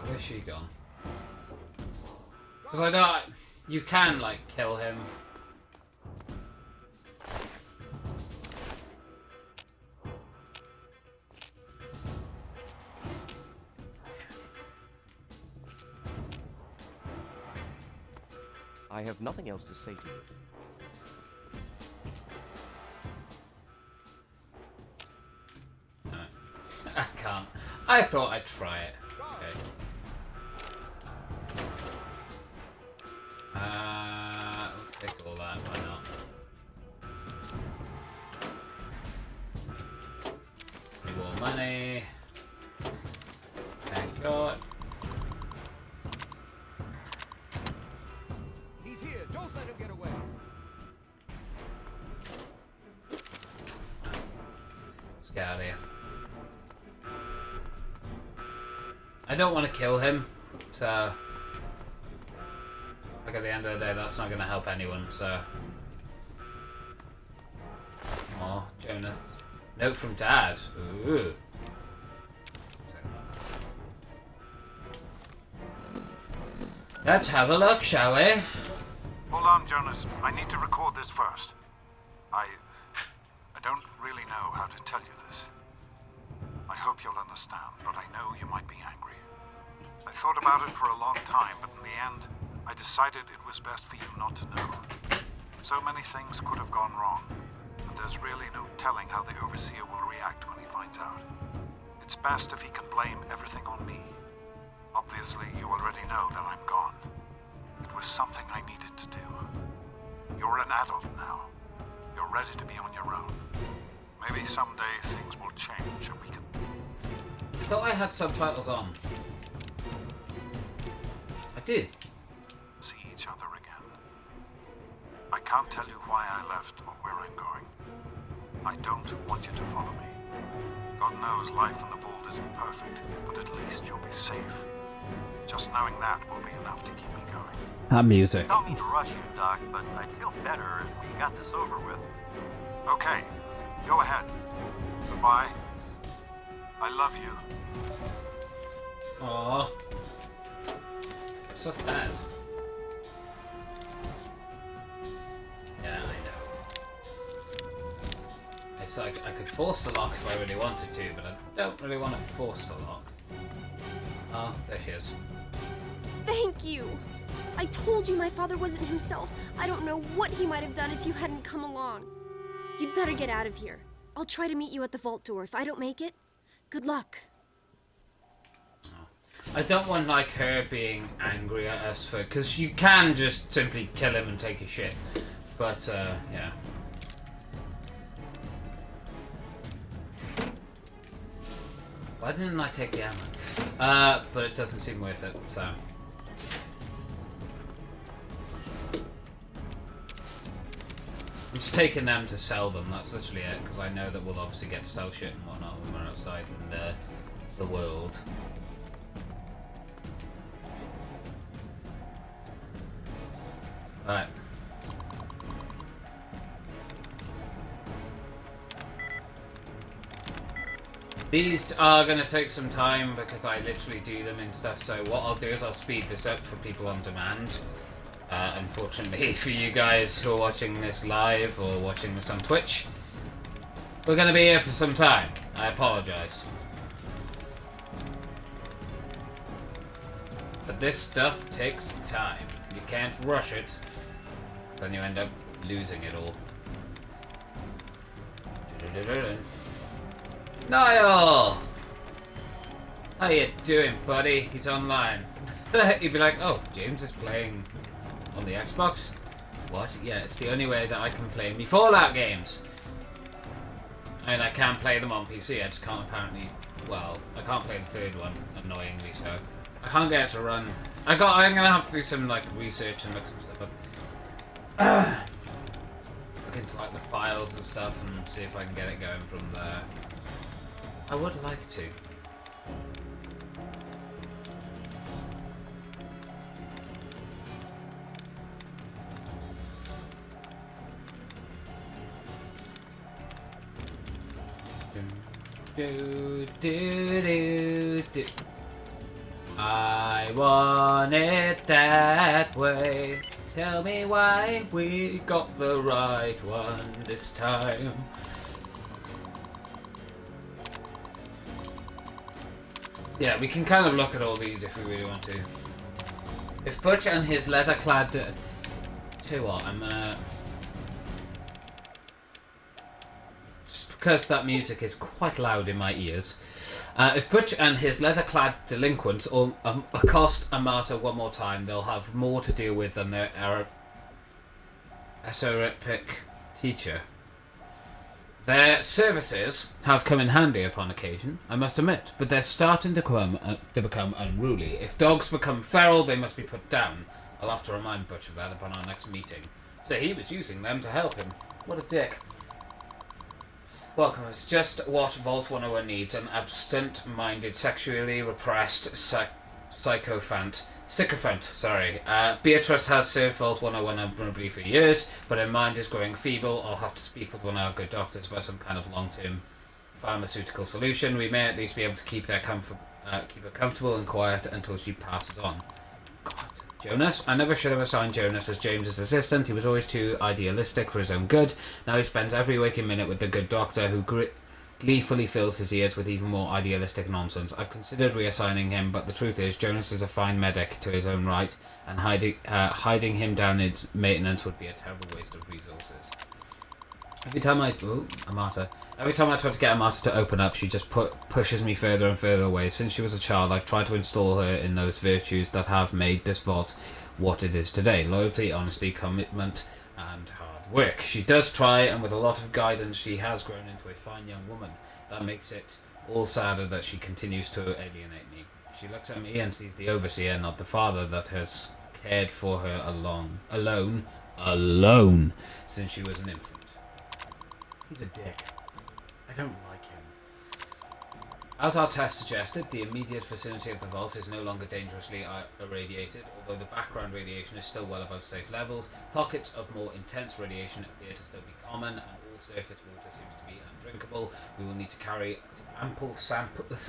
Where's she gone? Because I don't... You can, like, kill him. I have nothing else to say to you. No. I can't. I thought I'd try it. Okay. We'll take all that, why not? Any more money? Thank God. He's here. Don't let him get away. Let's get out of here. I don't want to kill him, so... Like, at the end of the day, that's not going to help anyone, so... Oh, Jonas. Note from Dad. Ooh. Let's have a look, shall we? Hold on, Jonas. I need to record this first. I don't really know how to tell you this. I hope you'll understand, but I know you might be angry. I thought about it for a long time, but in the end, I decided it was best for you not to know. So many things could have gone wrong, and there's really no telling how the Overseer will react when he finds out. It's best if he can blame everything on me. Obviously, you already know that I'm gone. It was something I needed to do. You're an adult now. You're ready to be on your own. Maybe someday things will change and we can... I thought I had subtitles on. I did. See each other again. I can't tell you why I left or where I'm going. I don't want you to follow me. God knows life in the vault isn't perfect, but at least you'll be safe. Just knowing that will be enough to keep me going. That music. I don't mean to rush you, Doc, but I'd feel better if we got this over with. Okay, go ahead. Goodbye. I love you. Aww. It's so sad. Yeah, I know. It's like I could force the lock if I really wanted to, but I don't really want to force the lock. Oh, there she is. Thank you. I told you my father wasn't himself. I don't know what he might have done if you hadn't come along. You'd better get out of here. I'll try to meet you at the vault door. If I don't make it, good luck. I don't want, like, her being angry at us for... Because you can just simply kill him and take his shit. But, yeah. Why didn't I take the ammo? But it doesn't seem worth it, so... I'm just taking them to sell them, that's literally it, because I know that we'll obviously get to sell shit and whatnot when we're outside in the world. Alright. These are going to take some time because I literally do them and stuff, so what I'll do is I'll speed this up for people on demand. Unfortunately for you guys who are watching this live or watching this on Twitch, we're going to be here for some time. I apologise. But this stuff takes time. You can't rush it, then you end up losing it all. Niall! How you doing, buddy? He's online. You'd be like, oh, James is playing on the Xbox? What? Yeah, it's the only way that I can play me Fallout games. And I can play them on PC, I just can't apparently... Well, I can't play the third one, annoyingly so. I can't get it to run. I'm gonna have to do some, like, research and look some stuff up. Look into, like, the files and stuff and see if I can get it going from there. I would like to. Do, do, do, do. I want it that way. Tell me why we got the right one this time. Yeah, we can kind of look at all these if we really want to. If Butch and his leather-clad... Tell you what, I'm gonna... Just because that music is quite loud in my ears. If Butch and his leather-clad delinquents accost a martyr one more time, they'll have more to deal with than their esoteric teacher. Their services have come in handy upon occasion, I must admit, but they're starting to become unruly. If dogs become feral, they must be put down. I'll have to remind Butch of that upon our next meeting. So he was using them to help him. What a dick. Welcome, it's just what Vault 101 needs, an absent-minded, sexually repressed sycophant. Beatrice has served Vault 101 admirably for years, but her mind is growing feeble. I'll have to speak with one of our good doctors about some kind of long-term pharmaceutical solution. We may at least be able to keep her comfortable and quiet until she passes on. God. Jonas? I never should have assigned Jonas as James's assistant. He was always too idealistic for his own good. Now he spends every waking minute with the good doctor who gleefully fills his ears with even more idealistic nonsense. I've considered reassigning him, but the truth is Jonas is a fine medic to his own right, and hiding him down in maintenance would be a terrible waste of resources. Every time I try to get Amata to open up, she just pushes me further and further away. Since she was a child, I've tried to install her in those virtues that have made this vault what it is today. Loyalty, honesty, commitment, and hard work. She does try, and with a lot of guidance, she has grown into a fine young woman. That makes it all sadder that she continues to alienate me. She looks at me and sees the overseer, not the father that has cared for her alone, since she was an infant. He's a dick. I don't like him. As our test suggested, the immediate vicinity of the vault is no longer dangerously irradiated, although the background radiation is still well above safe levels. Pockets of more intense radiation appear to still be common, and all surface water seems to be undrinkable. We will need to carry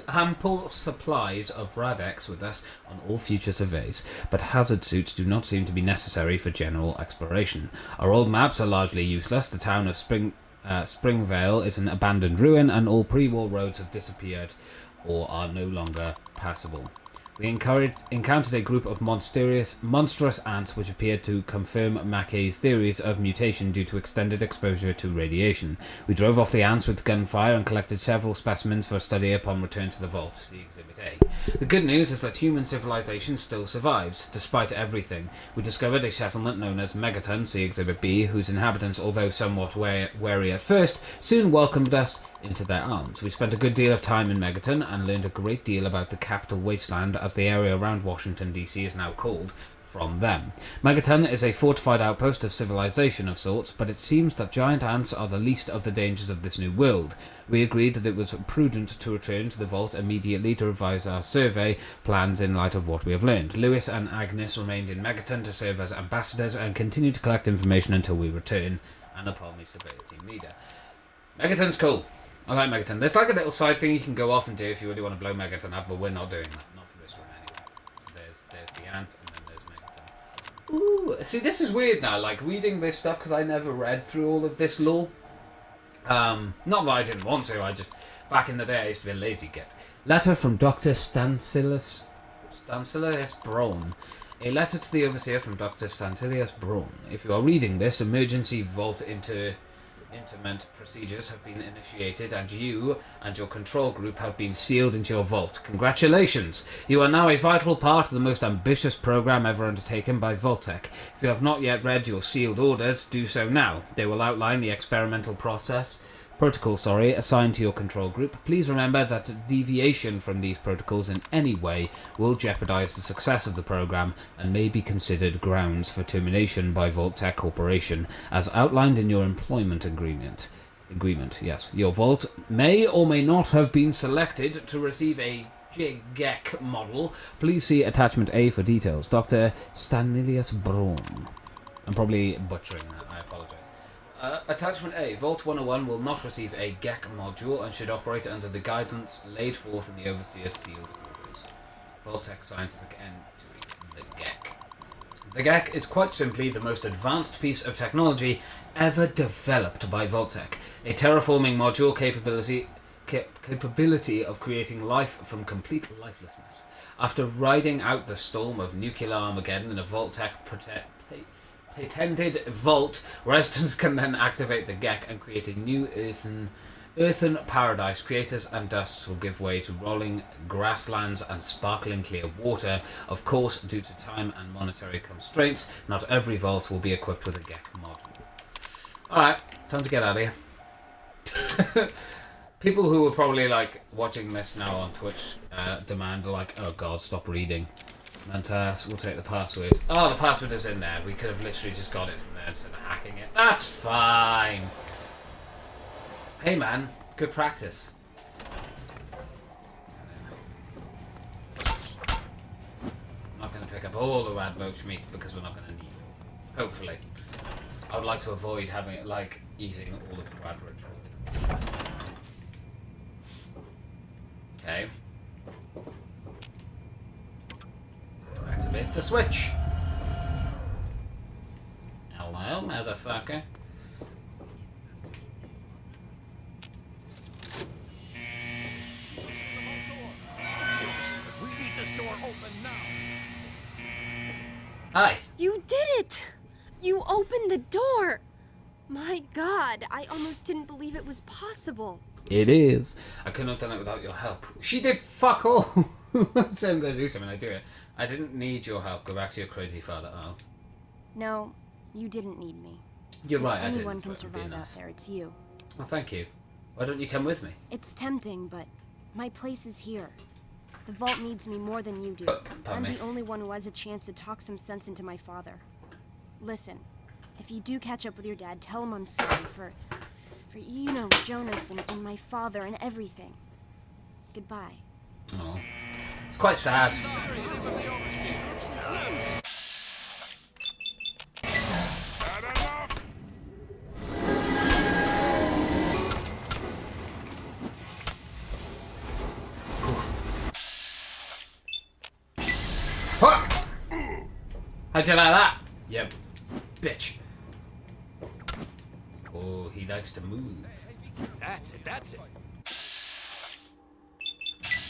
ample supplies of Radex with us on all future surveys, but hazard suits do not seem to be necessary for general exploration. Our old maps are largely useless. The town of Springvale is an abandoned ruin, and all pre-war roads have disappeared or are no longer passable. We encountered a group of monstrous ants which appeared to confirm Mackay's theories of mutation due to extended exposure to radiation. We drove off the ants with gunfire and collected several specimens for study upon return to the vault. See Exhibit A. The good news is that human civilization still survives, despite everything. We discovered a settlement known as Megaton, see Exhibit B, whose inhabitants, although somewhat wary at first, soon welcomed us into their arms. We spent a good deal of time in Megaton and learned a great deal about the capital wasteland, as the area around Washington DC is now called, from them. Megaton is a fortified outpost of civilization of sorts, but it seems that giant ants are the least of the dangers of this new world. We agreed that it was prudent to return to the vault immediately to revise our survey plans in light of what we have learned. Lewis and Agnes remained in Megaton to serve as ambassadors and continue to collect information until we return. Anna Palmy, surveyor team leader. Megaton's cool. I like Megaton. There's like a little side thing you can go off and do if you really want to blow Megaton up, but we're not doing that. Not for this one anyway. So there's the ant, and then there's Megaton. Ooh, see, this is weird now, like, reading this stuff, because I never read through all of this lore. Not that I didn't want to, I just... Back in the day, I used to be a lazy git. Letter from Dr. Stancilius Braun. A letter to the overseer from Dr. Stancilius Braun. If you are reading this, emergency vault interment procedures have been initiated, and you and your control group have been sealed into your vault. Congratulations! You are now a vital part of the most ambitious program ever undertaken by Vault-Tec. If you have not yet read your sealed orders, do so now. They will outline the experimental protocol assigned to your control group. Please remember that deviation from these protocols in any way will jeopardize the success of the program and may be considered grounds for termination by Vault-Tec Corporation, as outlined in your employment agreement. Yes. Your vault may or may not have been selected to receive a JGEC model. Please see attachment A for details. Dr. Stanilius Braun. I'm probably butchering that. I apologize. Attachment A. Vault 101 will not receive a GEC module and should operate under the guidance laid forth in the Overseer's sealed orders. Vault-Tec Scientific Entry. The GEC. The GEC is quite simply the most advanced piece of technology ever developed by Vault-Tec. A terraforming module capability of creating life from complete lifelessness. After riding out the storm of nuclear Armageddon in a Vault-Tec patented vault, residents can then activate the GEC and create a new earthen paradise. Craters and dusts will give way to rolling grasslands and sparkling clear water. Of course, due to time and monetary constraints, not every vault will be equipped with a GEC module. Alright, time to get out of here. People who are probably like watching this now on Twitch demand are like, oh god, stop reading. Mantas, we'll take the password. Oh, the password is in there. We could have literally just got it from there instead of hacking it. That's fine. Hey man, good practice. I'm not going to pick up all the rad roach meat because we're not going to need it. Hopefully. I would like to avoid having it like eating all of the rad roach meat. Okay. Activate the switch. Hello, motherfucker. We need this door open now. Hi. You did it! You opened the door! My god, I almost didn't believe it was possible. It is. I couldn't have done it without your help. She did fuck all. So I'm going to do something, I do it. I didn't need your help. Go back to your crazy father, Al. No, you didn't need me. You're If right, I didn't. anyone can but it would be survive out nice. there, it's you. Well, thank you. Why don't you come with me? It's tempting, but my place is here. The vault needs me more than you do. I'm me. the only one who has a chance to talk some sense into my father. Listen, if you do catch up with your dad, tell him I'm sorry for you know, Jonas and my father and everything. Goodbye. Oh. It's quite sad. How'd you like that? Yep. Bitch. Oh, he likes to move. That's it, that's it.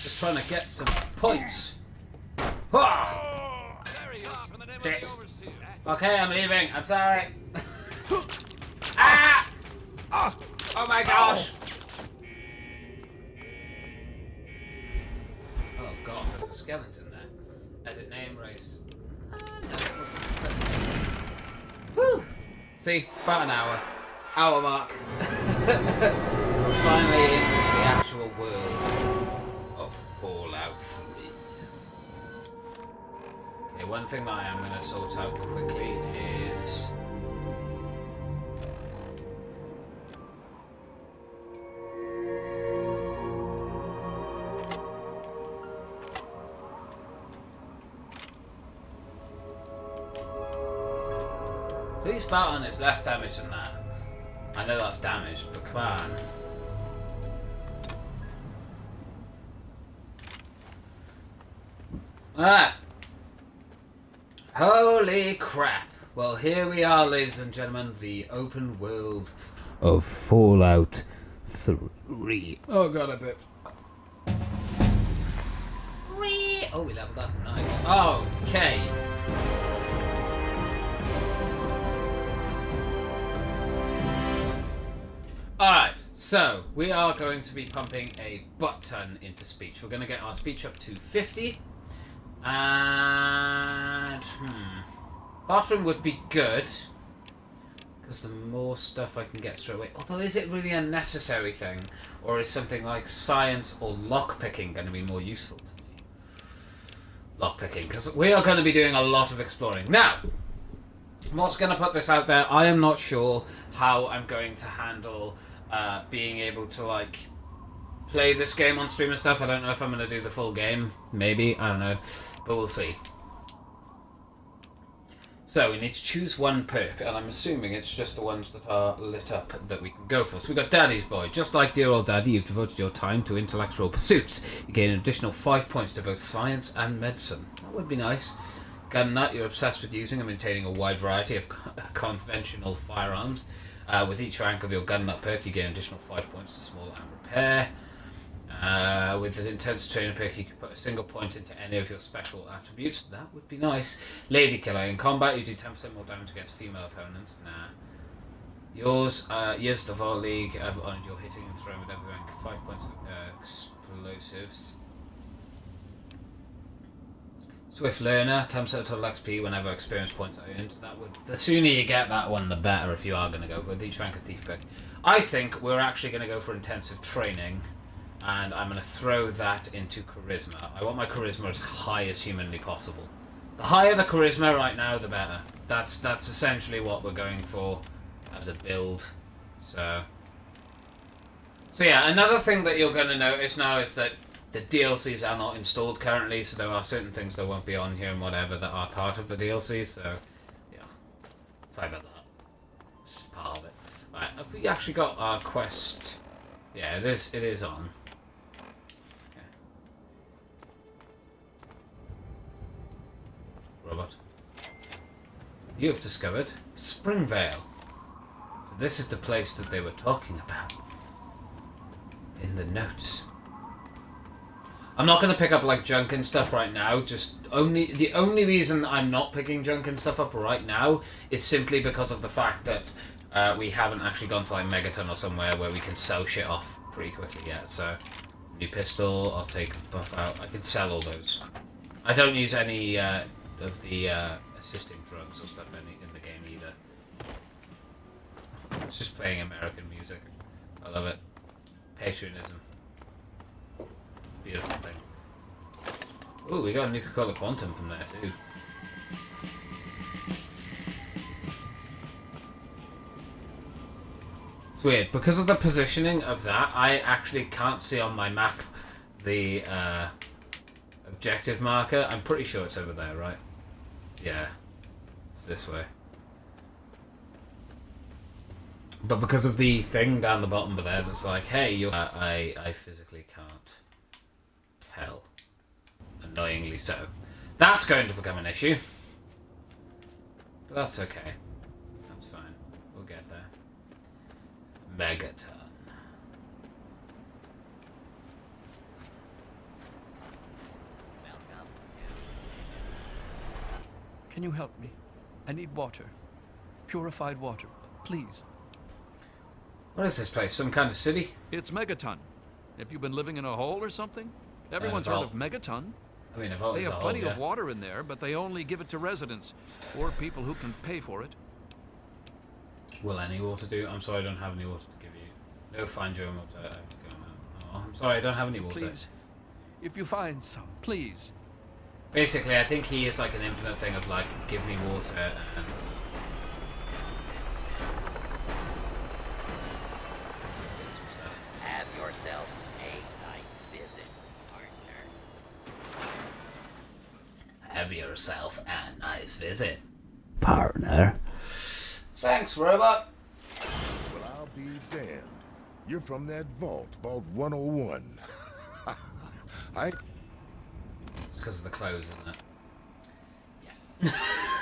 Just trying to get some points. Ah! Shit. Okay, I'm leaving. I'm sorry. Ah! Oh my gosh. Oh god, there's a skeleton there. Edit name, race. Woo! See, about an hour. Hour mark. Finally into the actual world of Fallout 3. Okay, one thing that I am going to sort out quickly is... Please Spartan is less damage than that. I know that's damage, but come on. Alright. Holy crap. Well, here we are, ladies and gentlemen, the open world of Fallout 3. Oh god, I bit. Oh, we leveled up. Nice. Okay. Alright, so we are going to be pumping a butt ton into speech. We're going to get our speech up to 50. And... bathroom would be good. Because the more stuff I can get straight away. Although, is it really a necessary thing? Or is something like science or lockpicking going to be more useful to me? Lockpicking, because we are going to be doing a lot of exploring. Now, I'm also going to put this out there. I am not sure how I'm going to handle being able to, like, play this game on stream and stuff. I don't know if I'm going to do the full game. Maybe. I don't know. But we'll see. So we need to choose one perk, and I'm assuming it's just the ones that are lit up that we can go for. So we got Daddy's Boy. Just like dear old Daddy, you've devoted your time to intellectual pursuits. You gain an additional 5 points to both science and medicine. That would be nice. Gun Nut, you're obsessed with using and maintaining a wide variety of conventional firearms. With each rank of your Gun Nut perk, you gain an additional 5 points to small and repair. With the intense trainer perk, you can put a single point into any of your special attributes. That would be nice. Lady Killer. In combat, you do 10% more damage against female opponents. Nah. Yours, years of our league have honored your hitting and throwing with every rank. 5 points of explosives. Swift Learner, 10% total XP whenever experience points are earned. That would, the sooner you get that one, the better if you are going to go with each rank of Thief perk. I think we're actually going to go for intensive training. And I'm going to throw that into Charisma. I want my Charisma as high as humanly possible. The higher the Charisma right now, the better. That's essentially what we're going for as a build. So yeah, another thing that you're going to notice now is that the DLCs are not installed currently, so there are certain things that won't be on here and whatever that are part of the DLC, so yeah. Sorry about that. It's just part of it. Right, have we actually got our quest? Yeah, it is on. Robot. You have discovered Springvale. So this is the place that they were talking about in the notes. I'm not going to pick up like junk and stuff right now. The only reason I'm not picking junk and stuff up right now is simply because of the fact that we haven't actually gone to like Megaton or somewhere where we can sell shit off pretty quickly yet. So new pistol, I'll take buff out. I can sell all those. I don't use any of the assisting drugs or stuff in the game either. It's just playing American music. I love it. Patriotism. Beautiful thing. Oh, we got a Nuka-Cola Quantum from there too. It's weird. Because of the positioning of that, I actually can't see on my map the objective marker. I'm pretty sure it's over there, right? Yeah. It's this way. But because of the thing down the bottom there that's like, hey, you're... I physically can't tell. Annoyingly so. That's going to become an issue. But that's okay. That's fine. We'll get there. Megaton. Can you help me? I need water. Purified water, please. What is this place? Some kind of city? It's Megaton. Have you been living in a hole or something? Everyone's heard of Megaton. I mean, a vault They is a have hole, plenty yeah. of water in there, but they only give it to residents or people who can pay for it. Will any water do? I'm sorry, I don't have any water to give you. No, find your own water. I have to go now. Oh, I'm sorry, I don't have any water. Please, if you find some, please. Basically, I think he is like an infinite thing of like, give me water and... Have yourself a nice visit, partner. Have yourself a nice visit, partner. Thanks, robot. Well, I'll be damned. You're from that vault, Vault 101. It's because of the clothes, isn't it?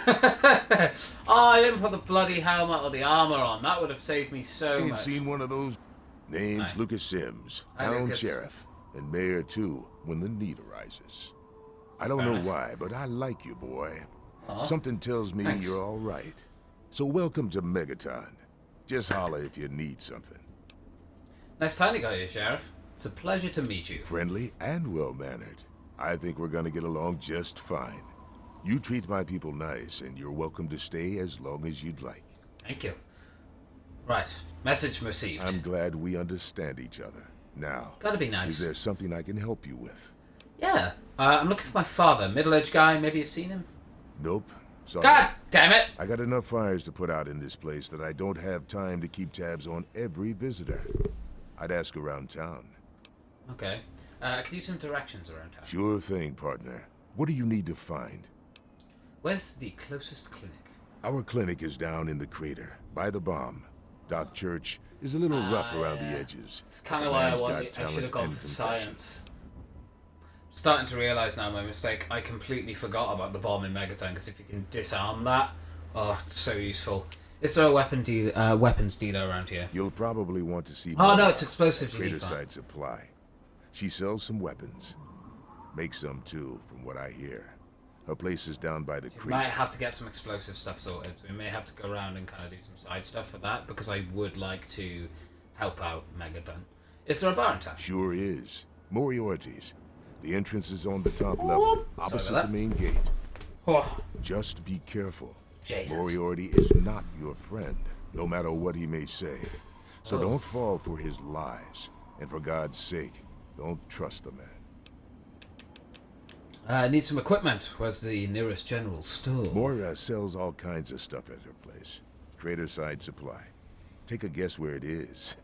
Yeah. Oh, I didn't put the bloody helmet or the armor on. That would have saved me so Ain't much. seen one of those. Name's Aye. Lucas Sims, Hi, town Lucas. sheriff, and mayor too, when the need arises. I don't Fair know enough. why, but I like you, boy. Aw. Something tells me Thanks. you're all right. So welcome to Megaton. Just holler if you need something. Nice tiny guy here, Sheriff. It's a pleasure to meet you. Friendly and well-mannered. I think we're gonna get along just fine. You treat my people nice, and you're welcome to stay as long as you'd like. Thank you. Right. Message received. I'm glad we understand each other. Now, Gotta be nice. is there something I can help you with? Yeah. I'm looking for my father. Middle-aged guy. Maybe you've seen him? Nope. Sorry. God damn it! I got enough fires to put out in this place that I don't have time to keep tabs on every visitor. I'd ask around town. Okay. Could you use some directions around town? Sure thing, partner. What do you need to find? Where's the closest clinic? Our clinic is down in the crater, by the bomb. Doc Church is a little rough around the edges. It's kind of why I should have gone for science. Starting to realise now my mistake. I completely forgot about the bomb in Megaton, because if you can disarm that, oh, it's so useful. Is there a weapons dealer around here? You'll probably want to see. Oh no, it's explosives. Crater side supply. She sells some weapons. Makes some too, from what I hear. Her place is down by the creek. We might have to get some explosive stuff sorted, so we may have to go around and kind of do some side stuff for that, because I would like to help out Megaton. Is there a bar in town? Sure is. Moriarty's. The entrance is on the top level, opposite the main gate. Oh. Just be careful. Jesus. Moriarty is not your friend, no matter what he may say. So don't fall for his lies. And for God's sake, don't trust the man. I need some equipment. Where's the nearest general store? Moira sells all kinds of stuff at her place. Crater side supply. Take a guess where it is.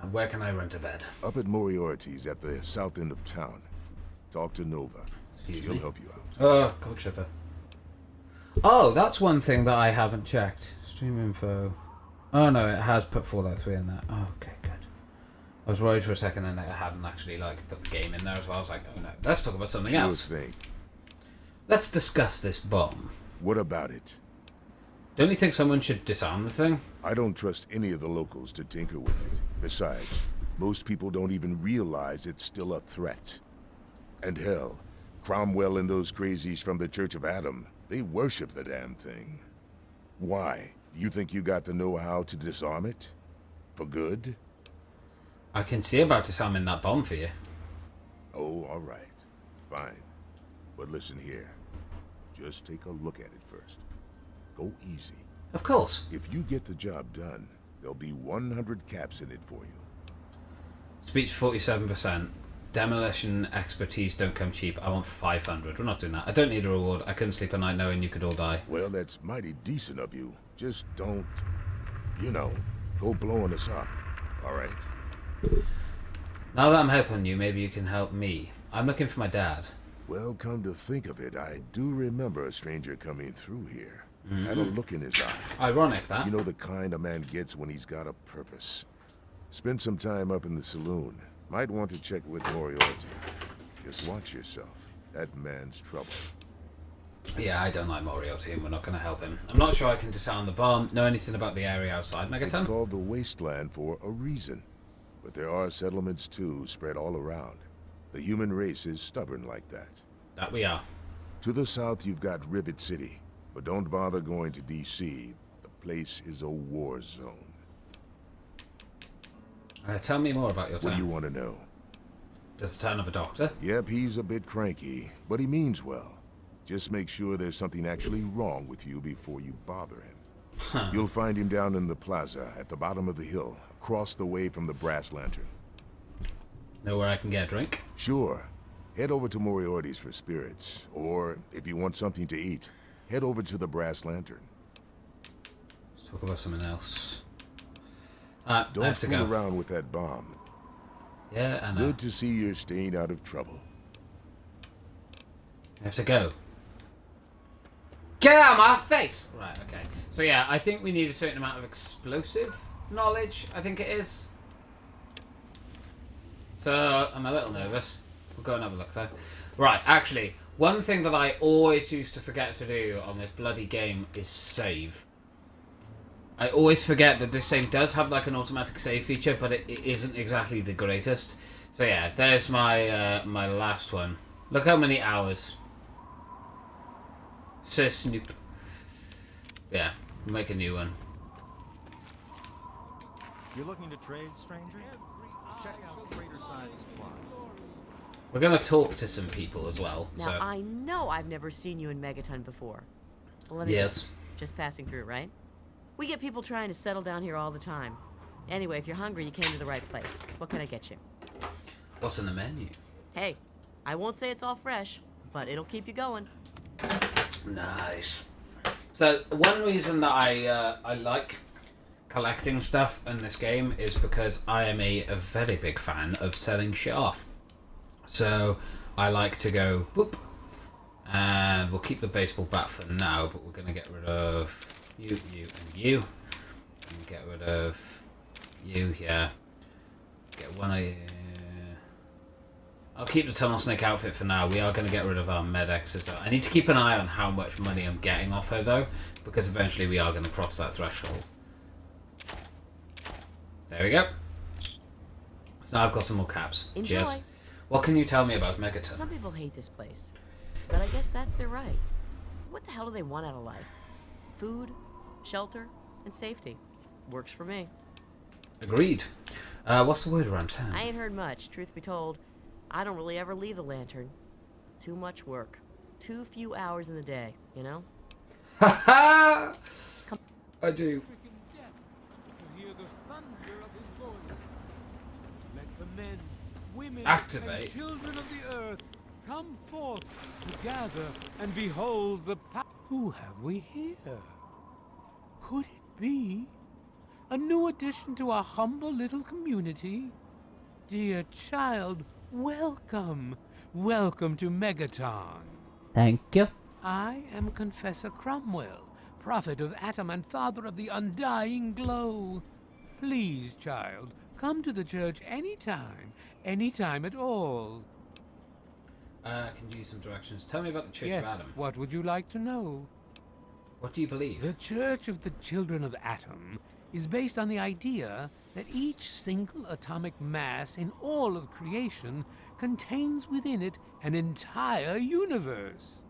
And where can I rent a bed? Up at Moriarty's at the south end of town. Talk to Nova. She'll help you out. Oh, cold shipper. Oh, that's one thing that I haven't checked. Stream info. Oh no, it has put Fallout 3 in there. Oh, okay, good. I was worried for a second and it hadn't actually put the game in there as well. I was like, oh no, let's talk about something else. Sure thing. Let's discuss this bomb. What about it? Don't you think someone should disarm the thing? I don't trust any of the locals to tinker with it. Besides, most people don't even realize it's still a threat. And hell, Cromwell and those crazies from the Church of Adam, they worship the damn thing. Why? You think you got the know-how to disarm it? For good? I can see about disarming that bomb for you. Oh, all right. Fine. But listen here. Just take a look at it first. Go easy. Of course. If you get the job done, there'll be 100 caps in it for you. Speech 47%. Demolition expertise don't come cheap. I want 500. We're not doing that. I don't need a reward. I couldn't sleep a night knowing you could all die. Well, that's mighty decent of you. Just don't, go blowing us up. All right? Now that I'm helping you, maybe you can help me. I'm looking for my dad. Well, come to think of it, I do remember a stranger coming through here. Had a look in his eye. Ironic, that. You know the kind a man gets when he's got a purpose. Spend some time up in the saloon. Might want to check with Moriarty. Just watch yourself. That man's trouble. Yeah, I don't like Moriarty and we're not going to help him. I'm not sure I can disarm the bomb, know anything about the area outside Megaton. It's called the Wasteland for a reason. But there are settlements too, spread all around. The human race is stubborn like that. That we are. To the south you've got Rivet City. But don't bother going to D.C. The place is a war zone. Tell me more about your town. What do you want to know? Does the town have a doctor? Yep, he's a bit cranky, but he means well. Just make sure there's something actually wrong with you before you bother him. Huh. You'll find him down in the plaza, at the bottom of the hill, across the way from the brass lantern. Know where I can get a drink? Sure. Head over to Moriarty's for spirits, or if you want something to eat, head over to the brass lantern. Let's talk about something else. Don't fool around with that bomb. Yeah, I know. Good to see you're staying out of trouble. I have to go. Get out of my face! Right, okay. So yeah, I think we need a certain amount of explosive knowledge, I think it is. So, I'm a little nervous. We'll go and have a look though. Right, actually, one thing that I always used to forget to do on this bloody game is save. I always forget that this game does have like an automatic save feature, but it isn't exactly the greatest. So yeah, there's my my last one. Look how many hours. Says Snoop. Yeah, make a new one. You're looking to trade, stranger? Check out Crater Side Supply. We're gonna talk to some people as well. Now, so. I know I've never seen you in Megaton before. Well, let me Yes. guess. Just passing through, right? We get people trying to settle down here all the time. Anyway, if you're hungry, you came to the right place. What can I get you? What's in the menu? Hey, I won't say it's all fresh, but it'll keep you going. Nice. So one reason that I like collecting stuff in this game is because I am a very big fan of selling shit off. So I like to go, whoop, And we'll keep the baseball bat for now, but we're going to get rid of you, you, and you. And get rid of you here. Get one of you. I'll keep the Tunnel Snake outfit for now. We are going to get rid of our Med-X as well. I need to keep an eye on how much money I'm getting off her, though, because eventually we are going to cross that threshold. There we go. So now I've got some more caps. Enjoy. Cheers. What can you tell me about Megaton? Some people hate this place, but I guess that's their right. What the hell do they want out of life? Food, shelter, and safety. Works for me. Agreed. What's the word around town? I ain't heard much, truth be told. I don't really ever leave the lantern. Too much work. Too few hours in the day, you know? Ha ha! I do. Let the men, women, Activate. and children of the earth come forth to gather and behold the power. Who have we here? Could it be a new addition to our humble little community? Dear child, welcome. Welcome to Megaton. Thank you. I am Confessor Cromwell, prophet of Atom and father of the undying glow. Please, child, come to the church anytime at all. Can you use some directions? Tell me about the Church Yes, of Adam. what would you like to know? What do you believe? The Church of the Children of Atom is based on the idea that each single atomic mass in all of creation contains within it an entire universe.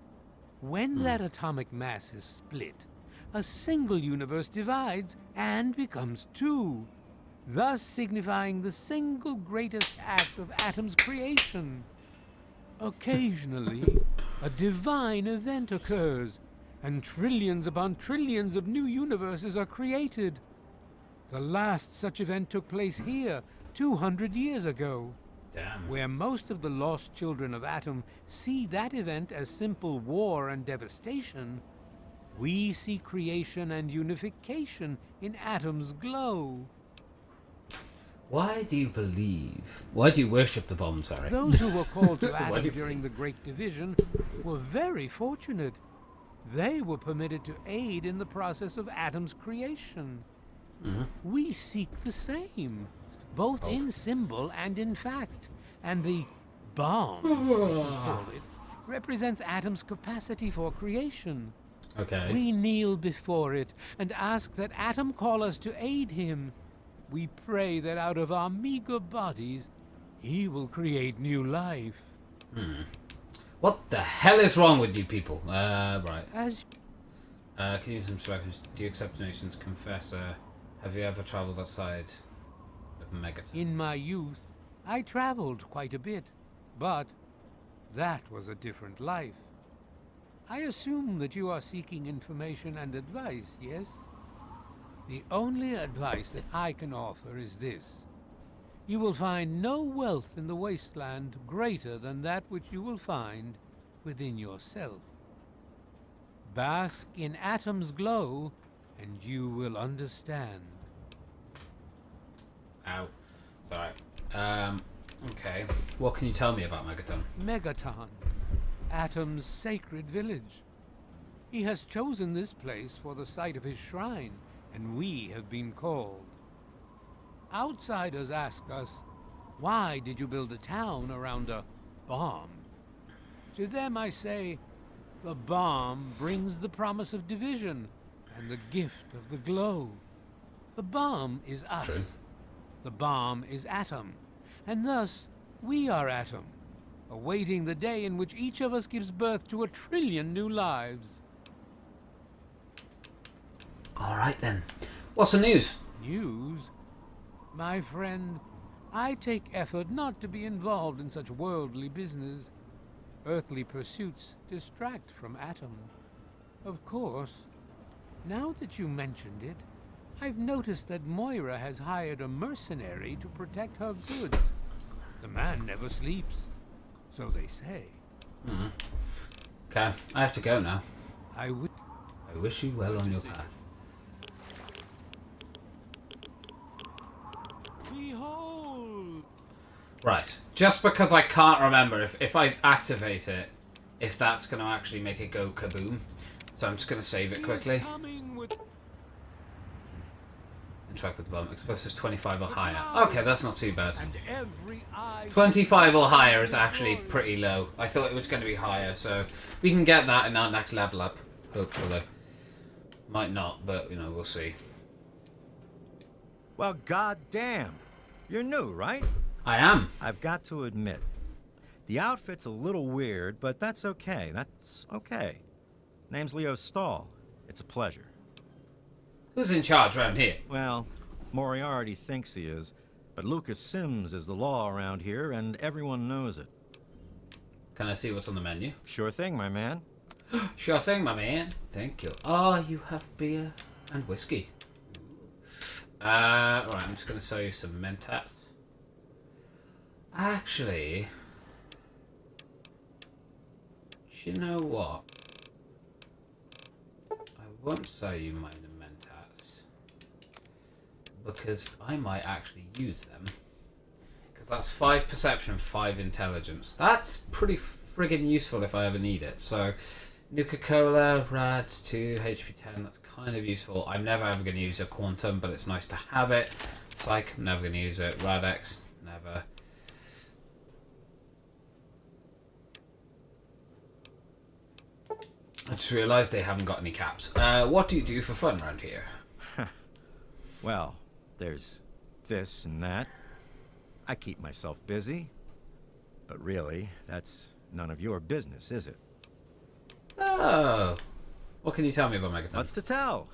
When that atomic mass is split, a single universe divides and becomes two, thus signifying the single greatest act of Atom's creation. Occasionally, a divine event occurs, and trillions upon trillions of new universes are created. The last such event took place here 200 years ago. Damn. Where most of the lost children of Atom see that event as simple war and devastation, we see creation and unification in Atom's glow. Why do you worship the bomb, sorry? Those who were called to Why Atom do you during the Great Division were very fortunate. They were permitted to aid in the process of Atom's creation. We seek the same, both in symbol and in fact. And the bomb, as you call it, represents Atom's capacity for creation. Okay. We kneel before it and ask that Atom call us to aid him. We pray that out of our meager bodies, he will create new life. What the hell is wrong with you people? Right. As can you use some directions? Do you accept donations, Confessor? Have you ever traveled outside of Megaton? in my youth, I traveled quite a bit, but that was a different life. I assume that you are seeking information and advice, yes? The only advice that I can offer is this. You will find no wealth in the wasteland greater than that which you will find within yourself. Bask in Atom's glow, and you will understand. Ow. Sorry. Okay. What can you tell me about Megaton? Megaton, Atom's sacred village. He has chosen this place for the site of his shrine, and we have been called. Outsiders ask us, why did you build a town around a bomb? To them I say, the bomb brings the promise of division and the gift of the glow. The bomb is us. True. The bomb is Atom, and thus we are Atom, awaiting the day in which each of us gives birth to 1 trillion new lives. Alright then. What's the news? News? My friend, I take effort not to be involved in such worldly business. Earthly pursuits distract from Atom. Of course, now that you mentioned it, I've noticed that Moira has hired a mercenary to protect her goods. The man never sleeps, so they say. Okay, I have to go now. I wish you well on your path. Behold! Right. Just because I can't remember if I activate it, if that's going to actually make it go kaboom. So I'm just going to save it quickly. Interact with the bomb. Explosives 25 or higher. Okay, that's not too bad. 25 or higher is actually pretty low. I thought it was going to be higher, so we can get that in our next level up, hopefully. Might not, but, you know, we'll see. Well, goddamn. You're new, right? I am. I've got to admit, the outfit's a little weird, but that's okay. That's okay. Name's Leo Stahl. It's a pleasure. Who's in charge around here? Well, Moriarty thinks he is, but Lucas Sims is the law around here, and everyone knows it. Can I see what's on the menu? Sure thing, my man. Sure thing, my man. Thank you. Oh, you have beer and whiskey. Right, I'm just going to sell you some Mentats. Actually, do you know what? I won't sell you my Mentats because I might actually use them. Because that's 5 perception, 5 intelligence. That's pretty friggin' useful if I ever need it. So, Nuka-Cola, Rads, 2, HP 10, that's kind of useful. I'm never ever going to use a Quantum, but it's nice to have it. Psych, never going to use it. Radex, never. I just realised they haven't got any caps. What do you do for fun around here? Well, there's this and that. I keep myself busy. But really, that's none of your business, is it? Oh. What can you tell me about Megaton? What's to tell?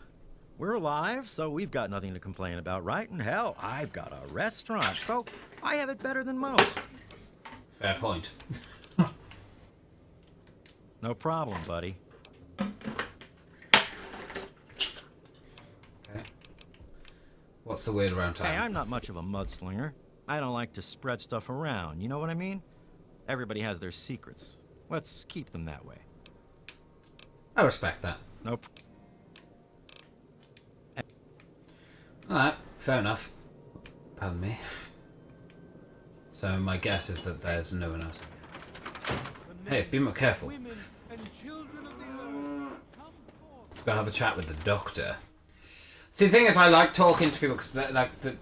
We're alive, so we've got nothing to complain about, right? And hell, I've got a restaurant, so I have it better than most. Fair point. No problem, buddy. Okay. What's the word around town? Hey, I'm not much of a mudslinger. I don't like to spread stuff around, you know what I mean? Everybody has their secrets. Let's keep them that way. I respect that. Nope. Alright, fair enough. Pardon me. So my guess is that there's no one else. Hey, be more careful. Let's go have a chat with the doctor. See, the thing is, I like talking to people because like the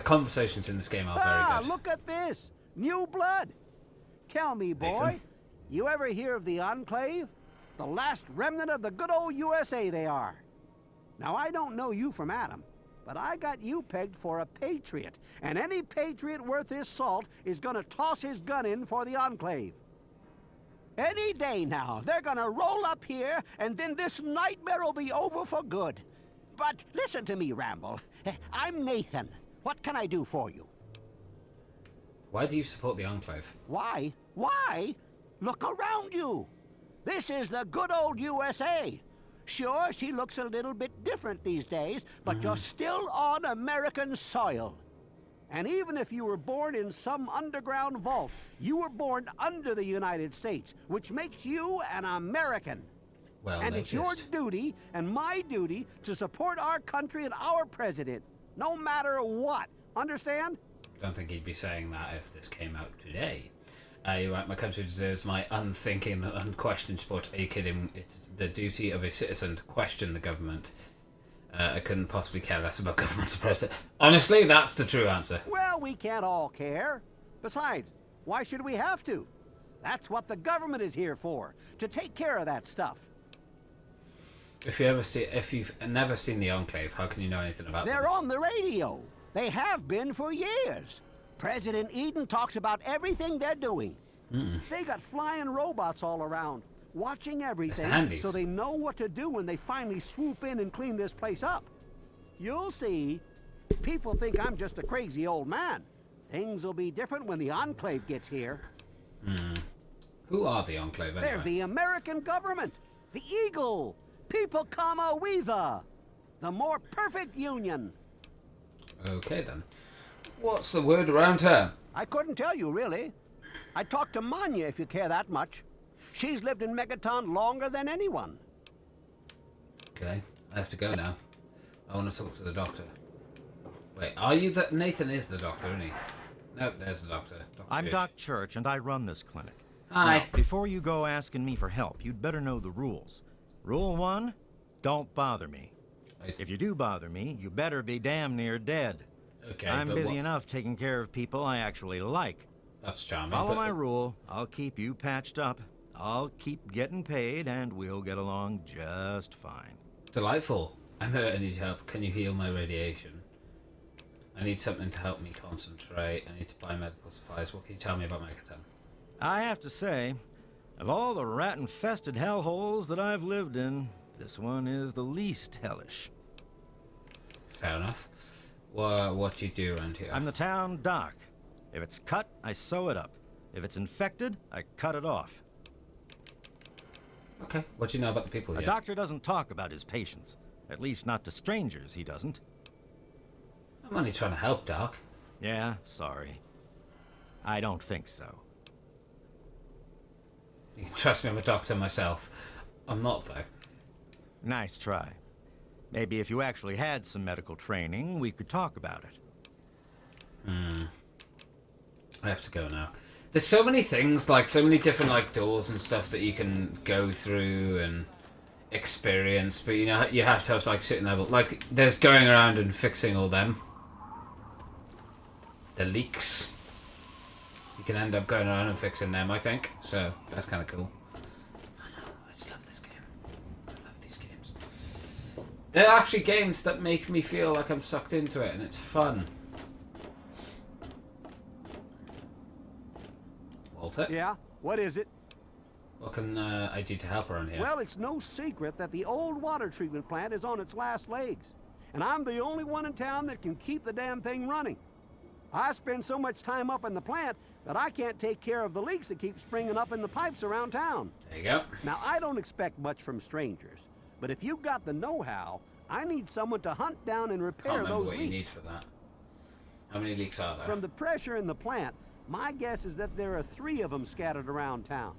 conversations in this game are very good. Look at this! New blood! Tell me, boy, Nathan? you ever hear of the Enclave? The last remnant of the good old USA they are. Now, I don't know you from Adam, but I got you pegged for a patriot, and any patriot worth his salt is gonna toss his gun in for the Enclave. Any day now, they're gonna roll up here, and then this nightmare will be over for good. But listen to me, Ramble. I'm Nathan. What can I do for you? Why do you support the Enclave? Why? Why? Look around you. This is the good old USA. Sure, she looks a little bit different these days, but you're still on American soil. And even if you were born in some underground vault, you were born under the United States, which makes you an American. Well, and it's your duty and my duty to support our country and our president, no matter what. Understand? I don't think he'd be saying that if this came out today. You're right, my country deserves my unthinking and unquestioned support. Are you kidding? It's the duty of a citizen to question the government. I couldn't possibly care less about government suppressor. Honestly, that's the true answer. Well, we can't all care. Besides, why should we have to? That's what the government is here for, to take care of that stuff. If you've never seen the Enclave, how can you know anything about them? They're on the radio. They have been for years. President Eden talks about everything they're doing. They got flying robots all around, watching everything, so they know what to do when they finally swoop in and clean this place up. You'll see. People think I'm just a crazy old man. Things will be different when the Enclave gets here. Who are the Enclave anyway? They're the American government. The Eagle. People comma we the more perfect union. Okay then. What's the word around town? I couldn't tell you, really. I talked to Manya if you care that much. She's lived in Megaton longer than anyone. Okay, I have to go now. I want to talk to the doctor. Wait, are you Nathan is the doctor, isn't he? Nope, there's the doctor. I'm Doc Church, and I run this clinic. Hi. Now, before you go asking me for help, you'd better know the rules. Rule 1, don't bother me. If you do bother me, you better be damn near dead. Okay, I'm but busy what- enough taking care of people I actually like. That's charming. Follow but- my rule, I'll keep you patched up. I'll keep getting paid, and we'll get along just fine. Delightful. I'm hurt. I need help. Can you heal my radiation? I need something to help me concentrate. I need to buy medical supplies. What can you tell me about Megaton? I have to say, of all the rat-infested hellholes that I've lived in, this one is the least hellish. Fair enough. What do you do around here? I'm the town doc. If it's cut, I sew it up. If it's infected, I cut it off. Okay. What do you know about the people A here? doctor doesn't talk about his patients. At least not to strangers, he doesn't. I'm only trying to help, Doc. Yeah, sorry. I don't think so. You can trust me, I'm a doctor myself. I'm not, though. Nice try. Maybe if you actually had some medical training, we could talk about it. I have to go now. There's so many things, like so many different like doors and stuff that you can go through and experience, but you know you have to have like certain level. Like there's going around and fixing all them. The leaks. You can end up going around and fixing them, I think. So that's kind of cool. I know. I just love this game. I love these games. They're actually games that make me feel like I'm sucked into it, and it's fun. Walter? Yeah? What is it? What can I do to help around here? Well, it's no secret that the old water treatment plant is on its last legs. And I'm the only one in town that can keep the damn thing running. I spend so much time up in the plant that I can't take care of the leaks that keep springing up in the pipes around town. There you go. Now, I don't expect much from strangers, but if you've got the know-how, I need someone to hunt down and Can't repair remember those what leaks. you need for that. How many leaks are there? From the pressure in the plant, my guess is that there are 3 of them scattered around town.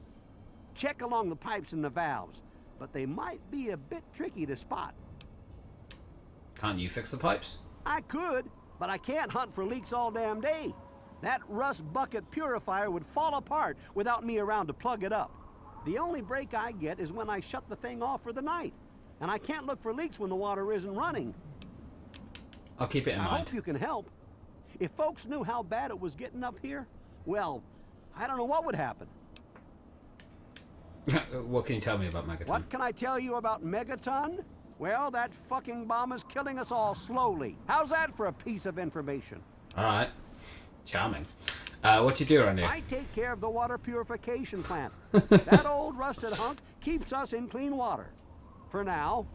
Check along the pipes and the valves, but they might be a bit tricky to spot. Can't you fix the pipes? I could, but I can't hunt for leaks all damn day. That rust bucket purifier would fall apart without me around to plug it up. The only break I get is when I shut the thing off for the night, and I can't look for leaks when the water isn't running. I'll keep it in I mind. hope you can help. If folks knew how bad it was getting up here, well, I don't know what would happen. What can you tell me about Megaton? What can I tell you about Megaton? Well, that fucking bomb is killing us all slowly. How's that for a piece of information? Alright. Charming. What do you do around here? I take care of the water purification plant. That old rusted hunk keeps us in clean water. For now.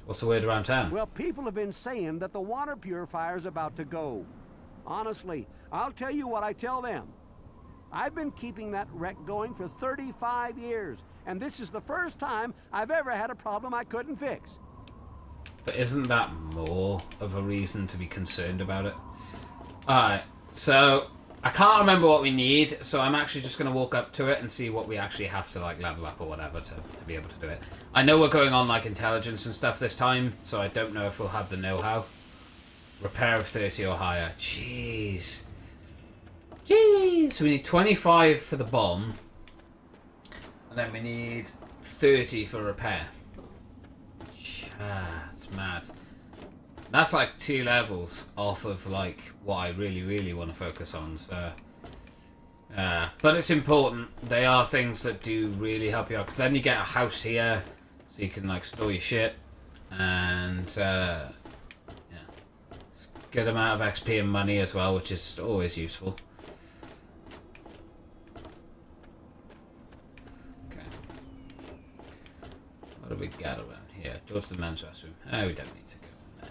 What's the word around town? Well, people have been saying that the water purifier's about to go. Honestly, I'll tell you what I tell them. I've been keeping that wreck going for 35 years, and this is the first time I've ever had a problem I couldn't fix. But isn't that more of a reason to be concerned about it? Alright, so I can't remember what we need, so I'm actually just going to walk up to it and see what we actually have to like level up or whatever to be able to do it. I know we're going on like intelligence and stuff this time, so I don't know if we'll have the know-how. Repair of 30 or higher. Jeez. Jeez! So we need 25 for the bomb, and then we need 30 for repair. That's mad. That's like 2 levels off of like what I really want to focus on. So, but it's important. They are things that do really help you out, because then you get a house here, so you can like store your shit, and yeah, it's a good amount of XP and money as well, which is always useful. Okay. What do we got around here? Towards the men's restroom. Oh, we don't need to go in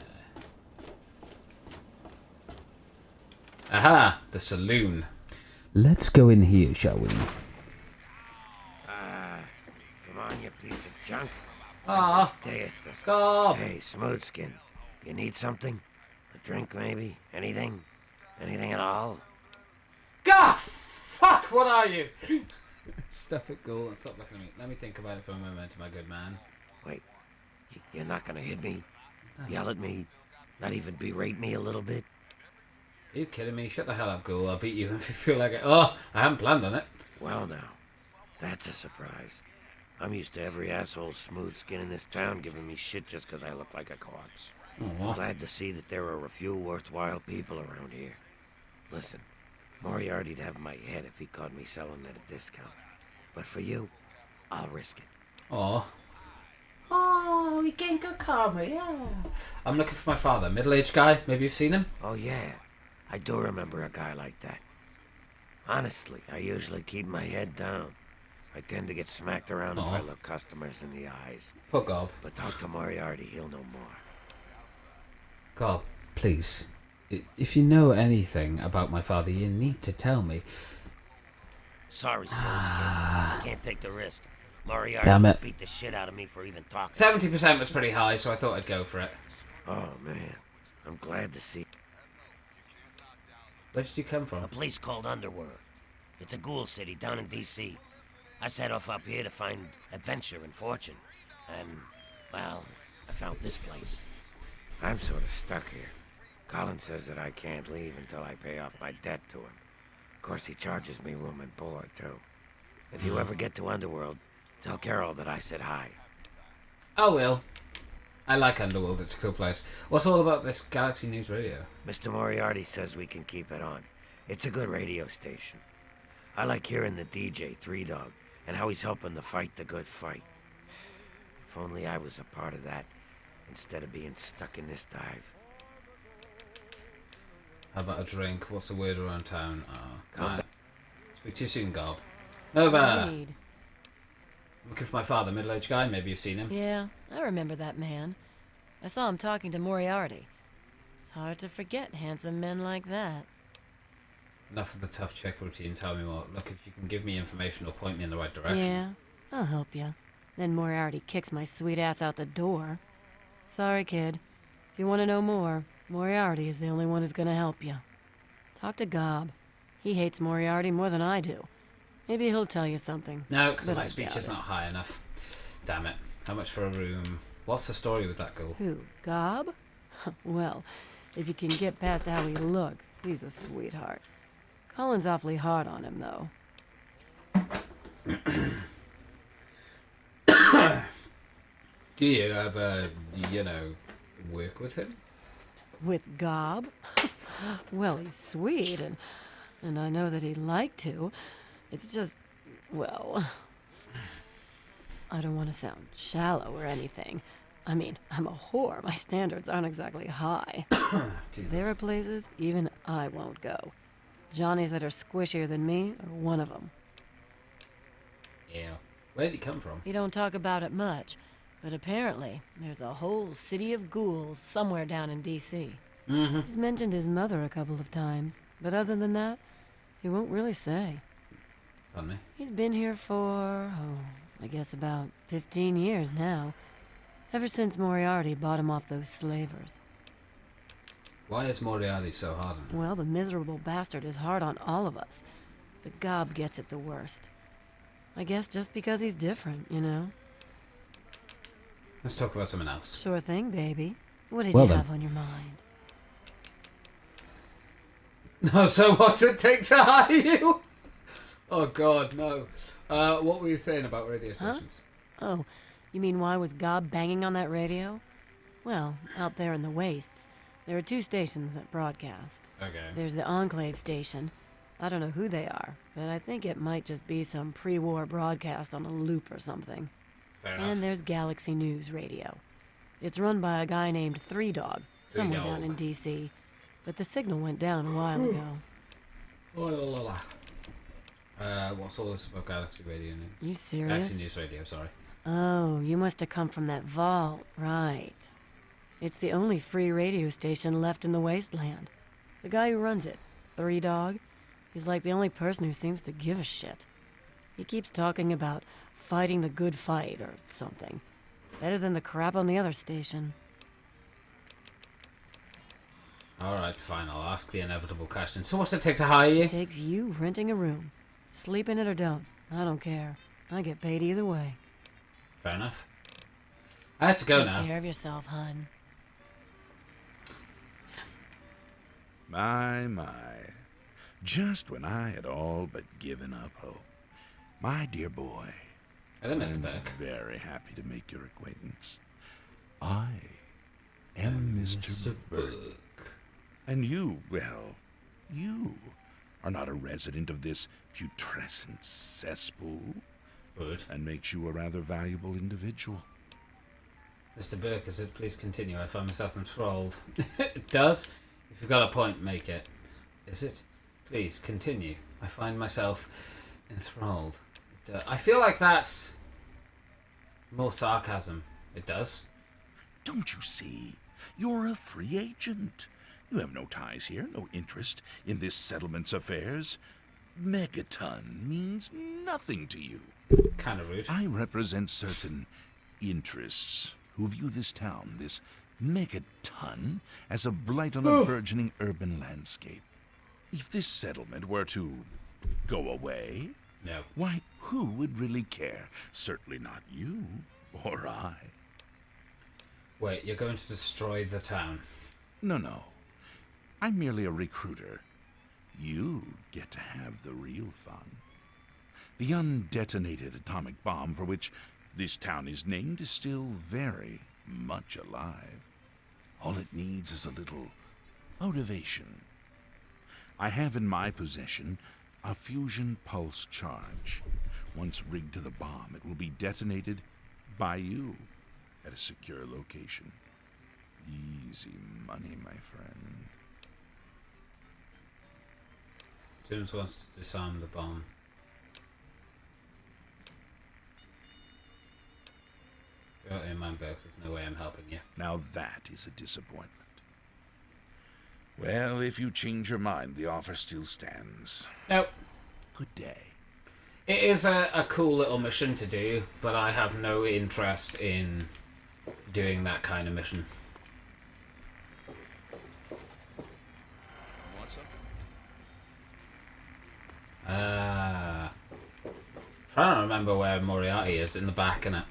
there. Aha! The saloon. Let's go in here, shall we? Come on, you piece of junk. Ah, Stop. Hey, Smoothskin. You need something? A drink, maybe? Anything? Anything at all? Gah! Fuck! What are you? Stuff it, ghoul, and stop looking at me. Let me think about it for a moment, my good man. Wait, you're not gonna hit me? Yell at me? Not even berate me a little bit? Are you kidding me? Shut the hell up, ghoul. I'll beat you if you feel like it. Oh, I haven't planned on it. Well now, that's a surprise. I'm used to every asshole smooth skin in this town giving me shit just 'cause I look like a corpse. I'm glad to see that there are a few worthwhile people around here. Listen, Moriarty'd have my head if he caught me selling at a discount. But for you, I'll risk it. Aw. Oh, we getting good karma, yeah. I'm looking for my father. Middle-aged guy. Maybe you've seen him? Oh yeah, I do remember a guy like that. Honestly, I usually keep my head down. I tend to get smacked around if I look customers in the eyes. Poor Gob. But talk to Moriarty, he'll know more. Gob, please. If you know anything about my father, you need to tell me. Sorry, Smoothskin. I can't take the risk. Moriarty Damn it. beat the shit out of me for even talking. 70% was pretty high, so I thought I'd go for it. Oh, man. I'm glad to see. Where did you come from? A place called Underworld. It's a ghoul city down in D.C. I set off up here to find adventure and fortune. And, well, I found this place. I'm sort of stuck here. Colin says that I can't leave until I pay off my debt to him. Of course, he charges me room and board, too. If you ever get to Underworld, tell Carol that I said hi. I will. I like Underworld, it's a cool place. What's all about this Galaxy News Radio? Mr. Moriarty says we can keep it on. It's a good radio station. I like hearing the DJ, Three Dog, and how he's helping to fight the good fight. If only I was a part of that, instead of being stuck in this dive. How about a drink? What's the word around town? Calm down. Speak to you soon, Gob. Nova! Looking for my father, middle-aged guy. Maybe you've seen him. Yeah, I remember that man. I saw him talking to Moriarty. It's hard to forget handsome men like that. Enough of the tough check routine. Tell me more. Look, if you can give me information or point me in the right direction. Yeah, I'll help you. Then Moriarty kicks my sweet ass out the door. Sorry, kid. If you want to know more, Moriarty is the only one who's gonna help you. Talk to Gob. He hates Moriarty more than I do. Maybe he'll tell you something. No, because but my I speech doubt is it. not high enough. Damn it. How much for a room? What's the story with that girl? Who, Gob? Well, if you can get past how he looks, he's a sweetheart. Colin's awfully hard on him, though. Do you ever, work with him? With Gob? Well, he's sweet, and I know that he'd like to. It's just, well, I don't want to sound shallow or anything. I mean, I'm a whore. My standards aren't exactly high. There are places even I won't go. Johnnies that are squishier than me are one of them. Yeah. Where did he come from? He don't talk about it much, but apparently there's a whole city of ghouls somewhere down in D.C. Mm-hmm. He's mentioned his mother a couple of times, but other than that, he won't really say. Pardon me? He's been here for, I guess about 15 years now. Ever since Moriarty bought him off those slavers. Why is Moriarty so hard on him? Well, the miserable bastard is hard on all of us, but Gob gets it the worst. I guess just because he's different, you know? Let's talk about something else. Sure thing, baby. What did Well you then. have on your mind? So what's it take to hire you? Oh God, no. What were you saying about radio Huh? stations? Oh, you mean why was Gob banging on that radio? Well, out there in the wastes, there are 2 stations that broadcast. Okay. There's the Enclave station. I don't know who they are, but I think it might just be some pre-war broadcast on a loop or something. Fair enough. And there's Galaxy News Radio. It's run by a guy named Three Dog, somewhere down in D.C., but the signal went down a while ago. Oh, la, la. What's all this about Galaxy Radio News? You serious? Galaxy News Radio, sorry. Oh, you must have come from that vault, right. It's the only free radio station left in the wasteland. The guy who runs it, Three Dog, he's like the only person who seems to give a shit. He keeps talking about fighting the good fight or something. Better than the crap on the other station. Alright, fine, I'll ask the inevitable question. So what's it take to hire you? It takes you renting a room. Sleep in it or don't. I don't care. I get paid either way. Fair enough. I have to go now. Take care of yourself, hun. My. Just when I had all but given up hope. My dear boy. Hello, Mr. I'm Burke. very happy to make your acquaintance. I am Mr. Burke. And you, well, you are not a resident of this putrescent cesspool. Good. And makes you a rather valuable individual. Mr. Burke, is it? Please continue. I find myself enthralled. It does? If you've got a point, make it. Is it? Please continue. I find myself enthralled. I feel like that's more sarcasm. It does. Don't you see? You're a free agent. You have no ties here, no interest in this settlement's affairs. Megaton means nothing to you. Kind of rude. I represent certain interests who view this town, this Megaton, as a blight on a burgeoning urban landscape. If this settlement were to go away, no. Why, who would really care? Certainly not you or I. Wait, you're going to destroy the town? No. I'm merely a recruiter. You get to have the real fun. The undetonated atomic bomb for which this town is named is still very much alive. All it needs is a little motivation. I have in my possession a fusion pulse charge. Once rigged to the bomb, it will be detonated by you at a secure location. Easy money, my friend. Toombs wants to disarm the bomb. Go out of your mind, Burke. There's no way I'm helping you. Now that is a disappointment. Well, if you change your mind, the offer still stands. Nope. Good day. It is a cool little mission to do, but I have no interest in doing that kind of mission. Want some? Trying to remember where Moriarty is. In the back, innit?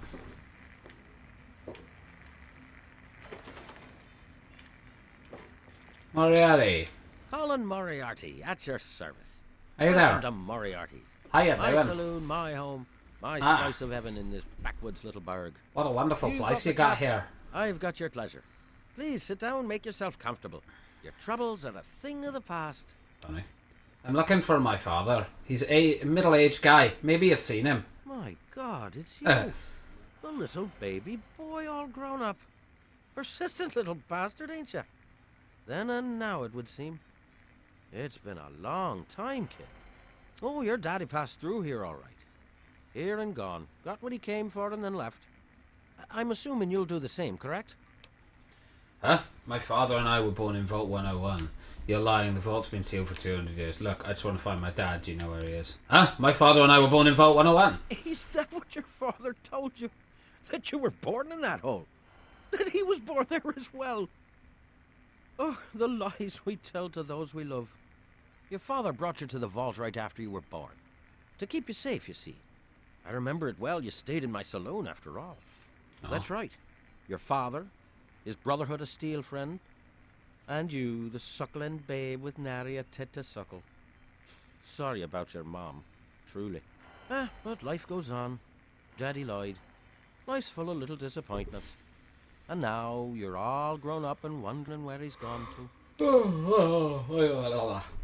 Moriarty. Colin Moriarty, at your service. How you Welcome there? to Moriarty's. Hiya, my Dylan. saloon, my home, my Ah. slice of heaven in this backwoods little burg. What a wonderful place you the got caps. here. I've got your pleasure. Please sit down, make yourself comfortable. Your troubles are a thing of the past. Funny. I'm looking for my father. He's a middle-aged guy. Maybe you've seen him. My God, it's you. The little baby boy all grown up. Persistent little bastard, ain't you? Then and now, it would seem. It's been a long time, kid. Oh, your daddy passed through here all right. Here and gone. Got what he came for and then left. I'm assuming you'll do the same, correct? Huh? My father and I were born in Vault 101. You're lying. The vault's been sealed for 200 years. Look, I just want to find my dad. Do you know where he is? Huh? My father and I were born in Vault 101. Is that what your father told you? That you were born in that hole? That he was born there as well? Oh, the lies we tell to those we love. Your father brought you to the vault right after you were born. To keep you safe, you see. I remember it well. You stayed in my saloon after all. Oh. That's right. Your father, his Brotherhood of Steel friend, and you, the suckling babe with nary a tit to suckle. Sorry about your mom, truly. But life goes on. Daddy lied. Life's full of little disappointments. And now you're all grown up and wondering where he's gone to.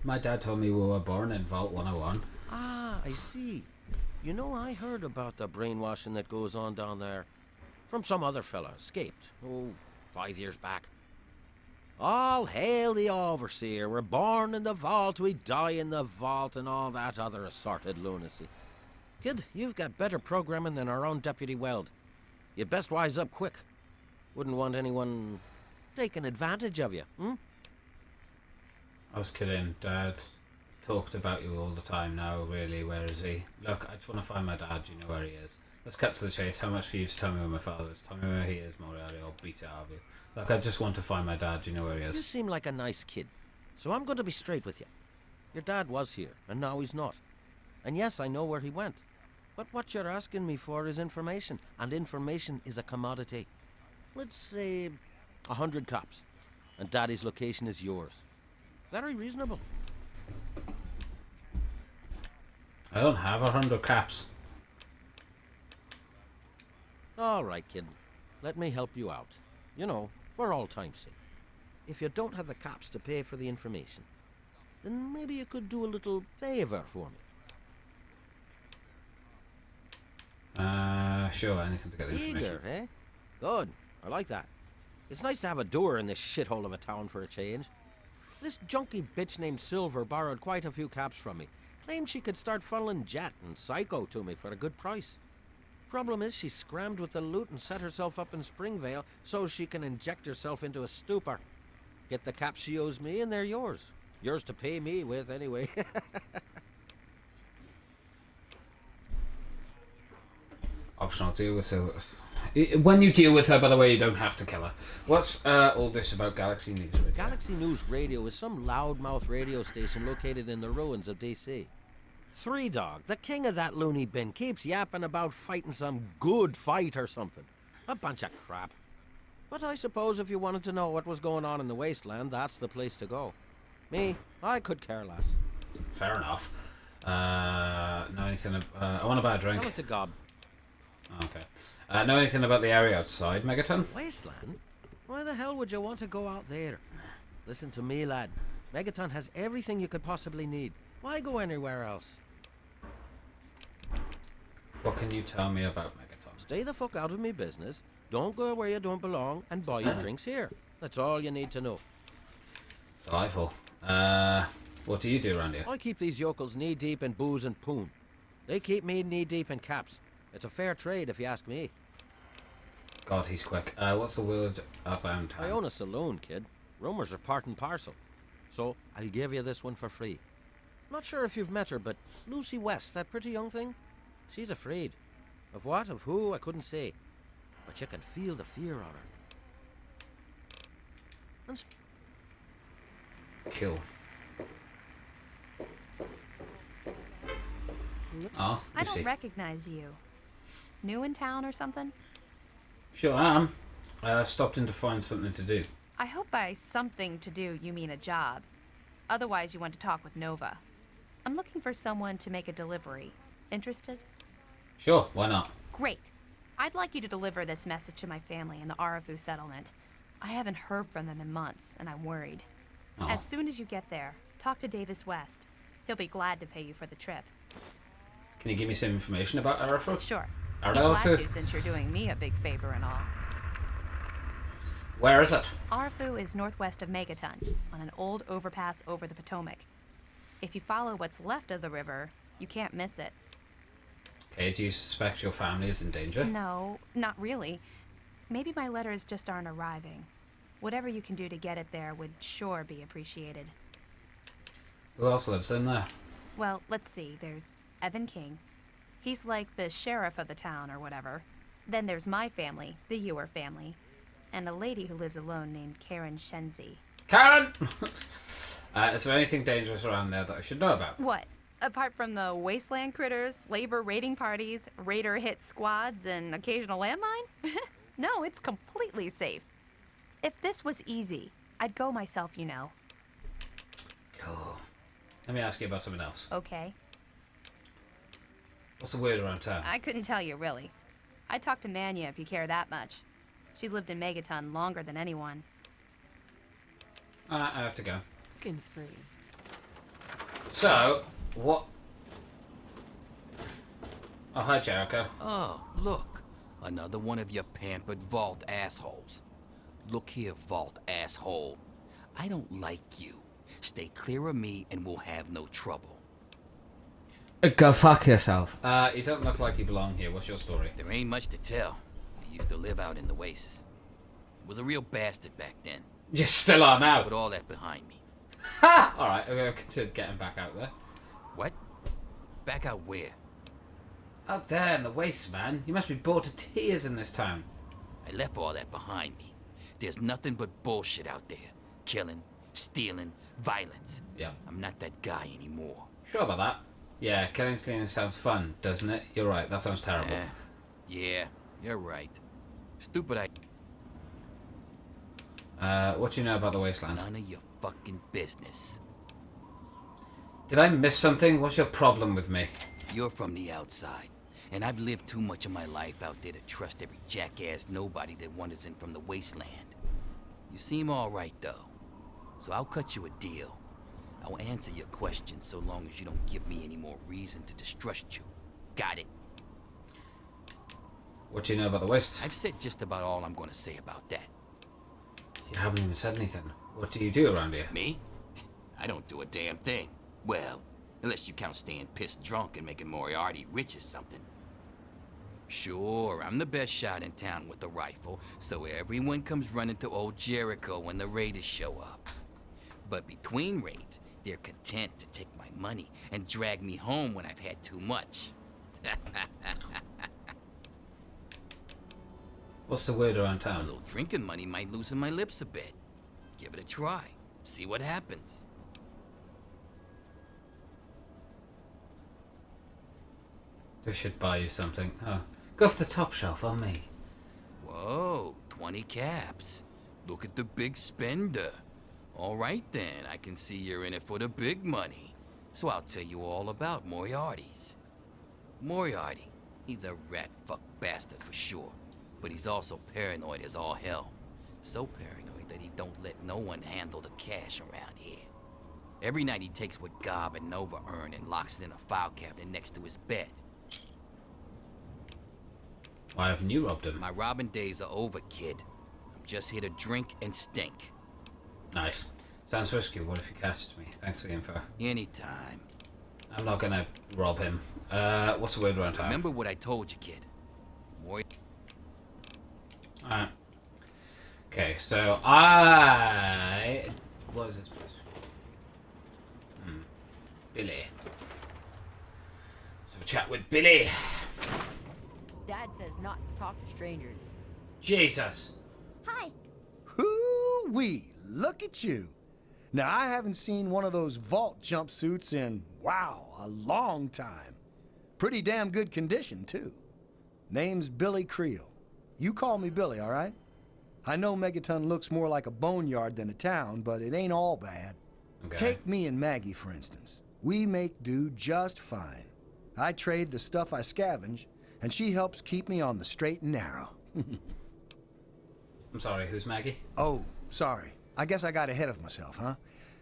My dad told me we were born in Vault 101. Ah, I see. You know, I heard about the brainwashing that goes on down there. From some other fella, escaped. 5 years back. All hail the overseer. We're born in the vault, we die in the vault, and all that other assorted lunacy. Kid, you've got better programming than our own Deputy Weld. You'd best wise up quick. Wouldn't want anyone taking advantage of you, I was kidding. Dad talked about you all the time now, really. Where is he? Look, I just want to find my dad. Do you know where he is? Let's cut to the chase. How much for you to tell me where my father is? Tell me where he is, Moriarty. I'll beat it out of you. Look, I just want to find my dad. Do you know where he You is? seem like a nice kid, so I'm going to be straight with you. Your dad was here, and now he's not. And yes, I know where he went. But what you're asking me for is information, and information is a commodity. Let's say 100 cops, and Daddy's location is yours. Very reasonable. I don't have 100 caps. All right, kid. Let me help you out. You know, for all time's sake. If you don't have the cops to pay for the information, then maybe you could do a little favor for me. Sure, anything to get the information. Eager, eh? Good. I like that. It's nice to have a doer in this shithole of a town for a change. This junky bitch named Silver borrowed quite a few caps from me. Claimed she could start funneling Jet and Psycho to me for a good price. Problem is, she scrammed with the loot and set herself up in Springvale so she can inject herself into a stupor. Get the caps she owes me and they're yours. Yours to pay me with, anyway. Optional deal with her. When you deal with her, by the way, you don't have to kill her. What's all this about Galaxy News Radio? Galaxy News Radio is some loudmouth radio station located in the ruins of DC. Three Dog, the king of that loony bin, keeps yapping about fighting some good fight or something. A bunch of crap. But I suppose if you wanted to know what was going on in the wasteland, that's the place to go. Me, I could care less. Fair enough. Know anything? I want to buy a drink. Tell it to Gob. Okay. Know anything about the area outside Megaton? Wasteland? Why the hell would you want to go out there? Listen to me, lad. Megaton has everything you could possibly need. Why go anywhere else? What can you tell me about Megaton? Stay the fuck out of me business. Don't go where you don't belong and buy your drinks here. That's all you need to know. Delightful. What do you do around here? I keep these yokels knee-deep in booze and poon. They keep me knee-deep in caps. It's a fair trade, if you ask me. God, he's quick. What's the word around town? I own a saloon, kid. Rumors are part and parcel. So, I'll give you this one for free. Not sure if you've met her, but Lucy West, that pretty young thing, she's afraid. Of what, of who, I couldn't say. But you can feel the fear on her. And Kill. Oh, I don't Lucy. recognize you. New in town or something? Sure am. Stopped in to find something to do. I hope by something to do you mean a job. Otherwise you want to talk with Nova. I'm looking for someone to make a delivery. Interested? Sure, why not? Great. I'd like you to deliver this message to my family in the Arafu settlement. I haven't heard from them in months, and I'm worried. Oh. As soon as you get there, talk to Davis West. He'll be glad to pay you for the trip. Can you give me some information about Arafu? Sure. Arafu? Be glad to, since you're doing me a big favor and all. Where is it? Arafu is northwest of Megaton, on an old overpass over the Potomac. If you follow what's left of the river, you can't miss it. Okay, do you suspect your family is in danger? No, not really. Maybe my letters just aren't arriving. Whatever you can do to get it there would sure be appreciated. Who else lives in there? Well, let's see. There's Evan King. He's like the sheriff of the town or whatever. Then there's my family, the Ewer family, and a lady who lives alone named Karen Shenzi. Karen! Is there anything dangerous around there that I should know about? What? Apart from the wasteland critters, labor raiding parties, raider hit squads, and occasional landmine? No, it's completely safe. If this was easy, I'd go myself, you know. Cool. Let me ask you about something else. Okay. What's the word around town? I couldn't tell you, really. I'd talk to Manya if you care that much. She's lived in Megaton longer than anyone. I have to go. Chickens free. So, what... Oh, hi, Jericho. Oh, look. Another one of your pampered vault assholes. Look here, vault asshole. I don't like you. Stay clear of me and we'll have no trouble. Go fuck yourself. You don't look like you belong here. What's your story? There ain't much to tell. I used to live out in the wastes. Was a real bastard back then. You still are now. Put all that behind me. Ha! Alright, I've considered getting back out there. What? Back out where? Out there in the waste, man. You must be bored to tears in this town. I left all that behind me. There's nothing but bullshit out there. Killing, stealing, violence. Yeah. I'm not that guy anymore. Sure about that. Yeah, killing, stealing sounds fun, doesn't it? You're right, that sounds terrible. Yeah, you're right. Stupid what do you know about the wasteland? None of your fucking business. Did I miss something? What's your problem with me? You're from the outside. And I've lived too much of my life out there to trust every jackass nobody that wanders in from the wasteland. You seem all right, though. So I'll cut you a deal. I'll answer your questions so long as you don't give me any more reason to distrust you. Got it? What do you know about the West? I've said just about all I'm going to say about that. You haven't even said anything. What do you do around here? Me? I don't do a damn thing. Well, unless you count staying pissed drunk and making Moriarty rich or something. Sure, I'm the best shot in town with a rifle, so everyone comes running to old Jericho when the raiders show up. But between raids, they're content to take my money and drag me home when I've had too much. What's the word around town? A little drinking money might loosen my lips a bit. Give it a try. See what happens. This should buy you something. Oh, go off the top shelf on me. Whoa, 20 caps. Look at the big spender. All right then, I can see you're in it for the big money. So I'll tell you all about Moriarty's. Moriarty, he's a rat-fuck bastard for sure. But he's also paranoid as all hell. So paranoid that he don't let no one handle the cash around here. Every night he takes what Gob and Nova earn and locks it in a file cabinet next to his bed. Why haven't you robbed him? My robbing days are over, kid. I'm just here to drink and stink. Nice. Sounds risky. What if he catches me? Thanks for the info. Anytime. I'm not gonna rob him. What's the word around town? Remember what I told you, kid. Alright. Okay, so what is this place? Billy. Let's have a chat with Billy. Dad says not to talk to strangers. Jesus. Hi. Hoo-wee, look at you. Now, I haven't seen one of those vault jumpsuits in, wow, a long time. Pretty damn good condition, too. Name's Billy Creel. You call me Billy, all right? I know Megaton looks more like a boneyard than a town, but it ain't all bad. Okay. Take me and Maggie, for instance. We make do just fine. I trade the stuff I scavenge, and she helps keep me on the straight and narrow. I'm sorry, who's Maggie? Oh, sorry. I guess I got ahead of myself, huh?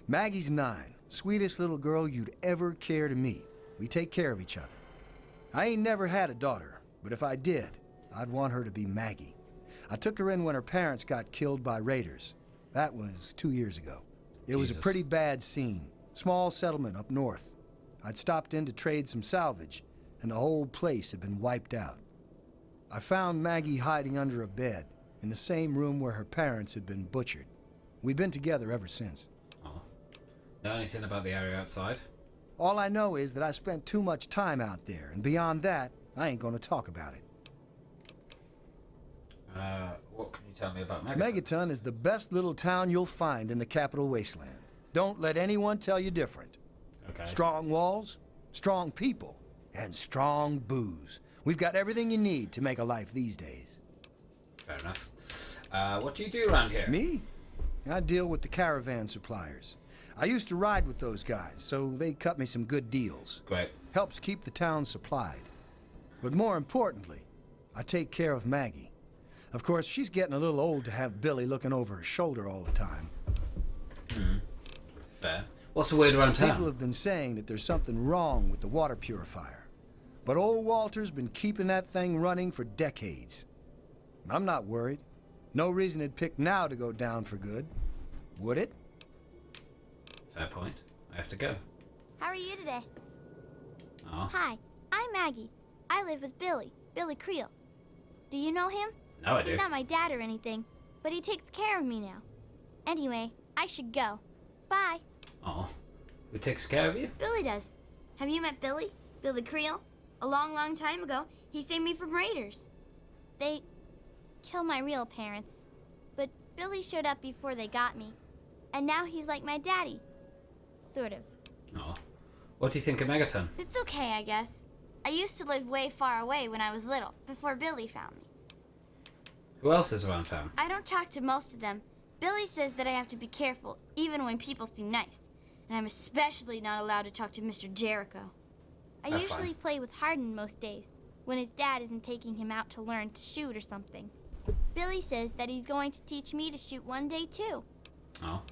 Maggie's 9. Sweetest little girl you'd ever care to meet. We take care of each other. I ain't never had a daughter, but if I did, I'd want her to be Maggie. I took her in when her parents got killed by raiders. That was 2 years ago. It was a pretty bad scene. Small settlement up north. I'd stopped in to trade some salvage, and the whole place had been wiped out. I found Maggie hiding under a bed, in the same room where her parents had been butchered. We've been together ever since. Oh. Know anything about the area outside? All I know is that I spent too much time out there, and beyond that, I ain't gonna talk about it. What can you tell me about Megaton? Megaton is the best little town you'll find in the capital wasteland. Don't let anyone tell you different. Okay. Strong walls, strong people, and strong booze. We've got everything you need to make a life these days. Fair enough. What do you do around here? Me? I deal with the caravan suppliers. I used to ride with those guys, so they cut me some good deals. Great. Helps keep the town supplied. But more importantly, I take care of Maggie. Of course, she's getting a little old to have Billy looking over her shoulder all the time. Fair. What's the word around town? People have been saying that there's something wrong with the water purifier. But old Walter's been keeping that thing running for decades. I'm not worried. No reason it'd pick now to go down for good. Would it? Fair point. I have to go. How are you today? Oh. Hi, I'm Maggie. I live with Billy Creel. Do you know him? No, I do. He's not my dad or anything, but he takes care of me now. Anyway, I should go. Bye. Oh. Who takes care of you? Billy does. Have you met Billy? Billy Creel? A long, long time ago, he saved me from raiders. They killed my real parents, but Billy showed up before they got me. And now he's like my daddy. Sort of. Oh. What do you think of Megaton? It's okay, I guess. I used to live way far away when I was little, before Billy found me. Who else is around town? I don't talk to most of them. Billy says that I have to be careful, even when people seem nice. And I'm especially not allowed to talk to Mr. Jericho. I That's usually fine. play with Hardin most days. when his dad isn't taking him out to learn to shoot or something. Billy says that he's going to teach me to shoot one day too. Oh.